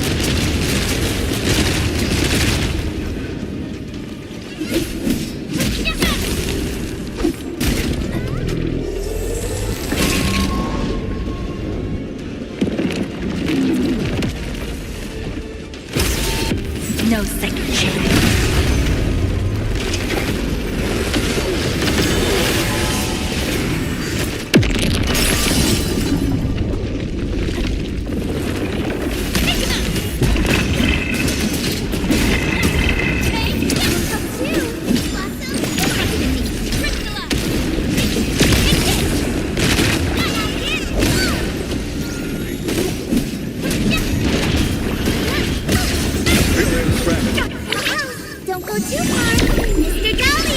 Don't go too far, Mr. Dolly!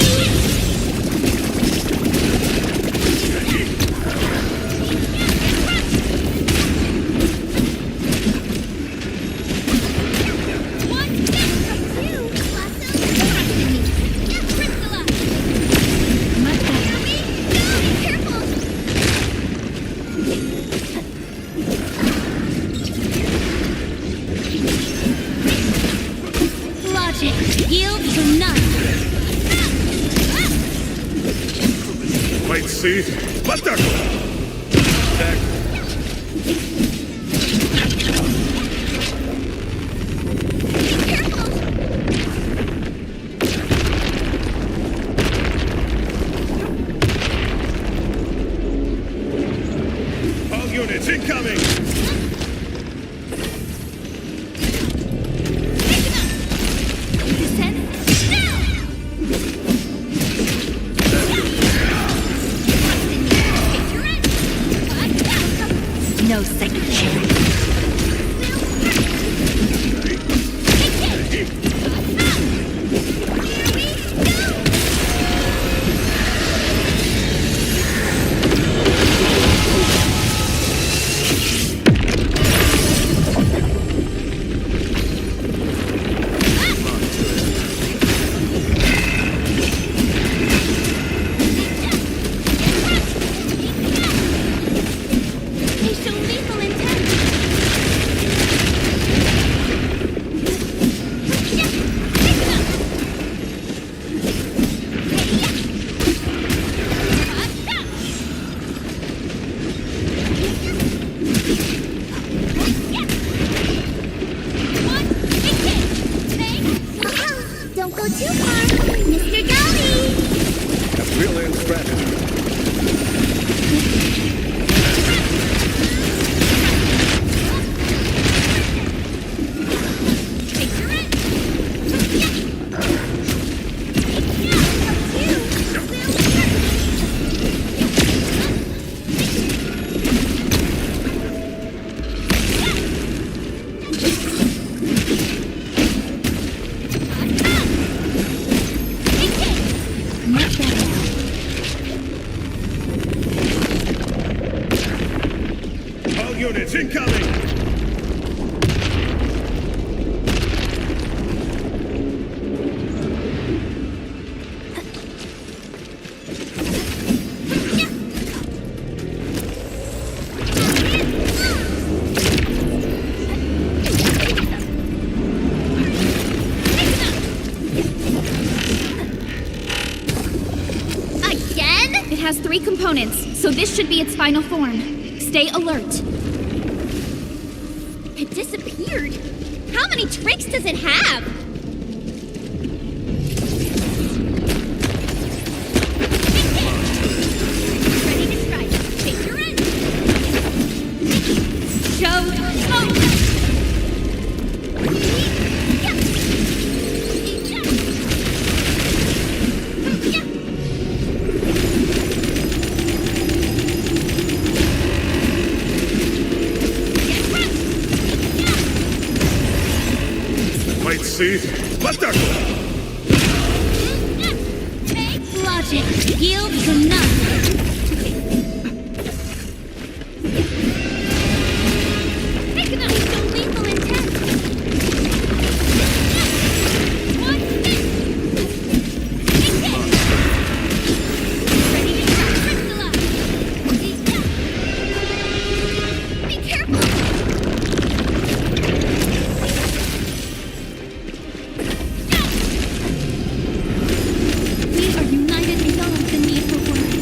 Logic yields to none. Might see. Butter! Back. All units incoming! No second chance. They show lethal intent. Don't go too far, Mr. Dolly! A brilliant strategy. All units incoming! Again? It has 3 components, so this should be its final form. Stay alert. It disappeared. How many tricks does it have? Ready to strike. Take your end. Show smoke! Might see. Butter! Logic yields to none. They show lethal intent. One hit. Ready to strike. Crystallize. Be careful. We are united beyond the need for words.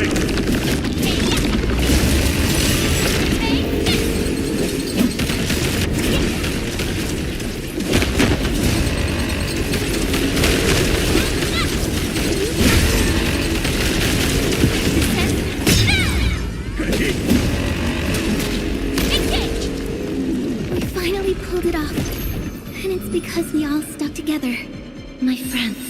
We finally pulled it off. And it's because we all stuck together, my friends.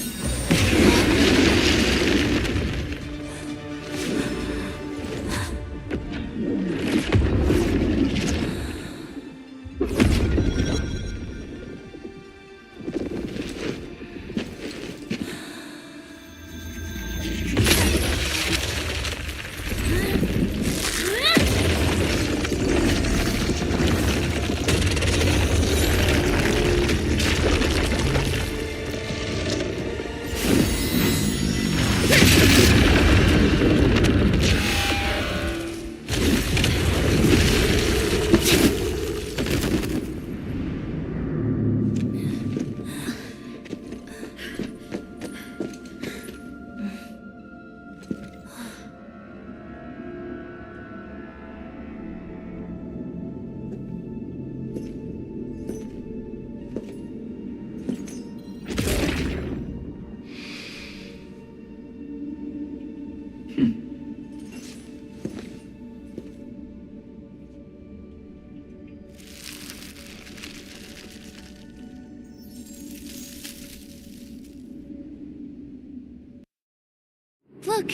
Look,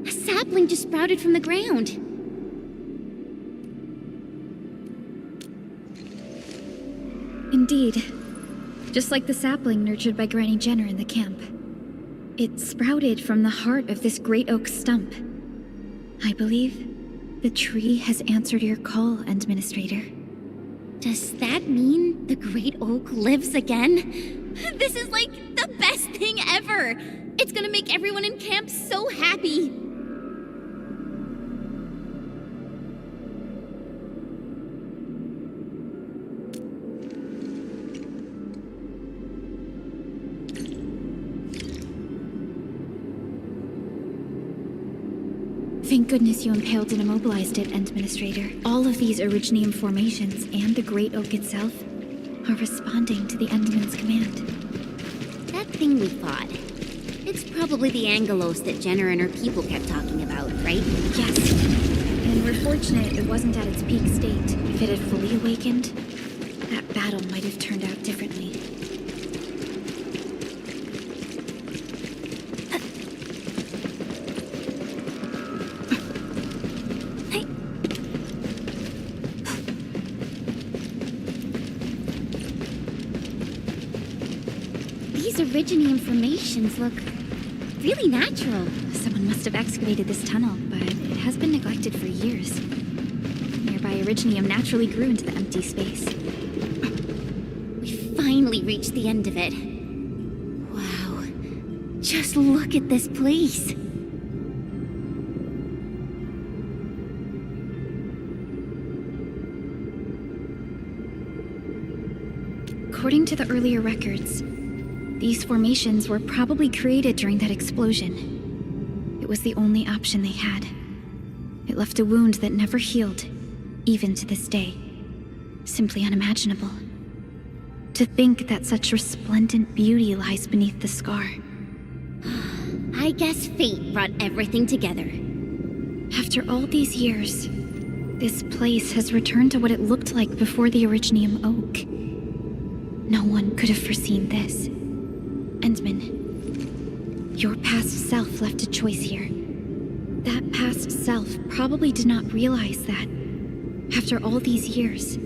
a sapling just sprouted from the ground. Indeed. Just like the sapling nurtured by Granny Jenner in the camp. It sprouted from the heart of this great oak stump. I believe the tree has answered your call, Administrator. Does that mean the great oak lives again? This is like the best thing ever! It's gonna make everyone in camp so happy! Thank goodness you impaled and immobilized it, Administrator. All of these Originium formations and the Great Oak itself are responding to the Endman's command. That thing we fought. It's probably the Angelos that Jenner and her people kept talking about, right? Yes. And we're fortunate it wasn't at its peak state. If it had fully awakened, that battle might have turned out differently. These Originium formations look really natural. Someone must have excavated this tunnel, but it has been neglected for years. Nearby Originium naturally grew into the empty space. We finally reached the end of it. Wow. Just look at this place. According to the earlier records, these formations were probably created during that explosion. It was the only option they had. It left a wound that never healed, even to this day. Simply unimaginable. To think that such resplendent beauty lies beneath the scar. I guess fate brought everything together. After all these years, this place has returned to what it looked like before the Originium Oak. No one could have foreseen this. Endman, your past self left a choice here. That past self probably did not realize that, after all these years,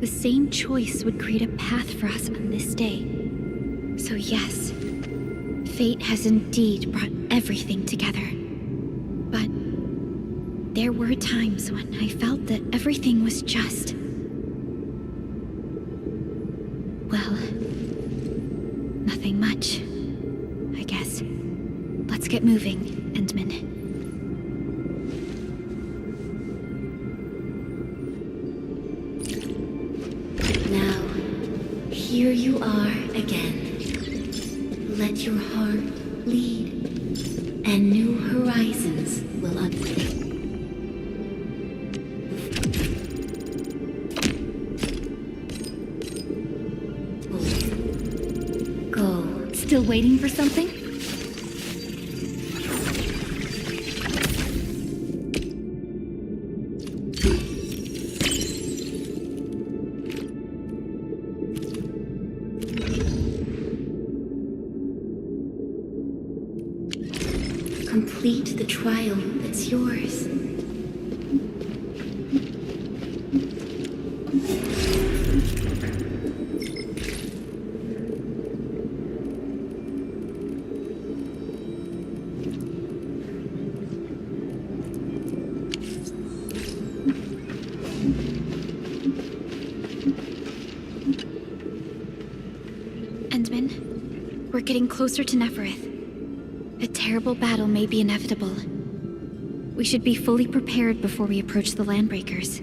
the same choice would create a path for us on this day. So yes, fate has indeed brought everything together. But there were times when I felt that everything was just... well, nothing much, I guess. Let's get moving, Endman. Now, here you are again. Let your heart lead and new horizons will unfold. Go. Still waiting for something? Complete the trial that's yours. Endman, we're getting closer to Neferith. A terrible battle may be inevitable. We should be fully prepared before we approach the Landbreakers.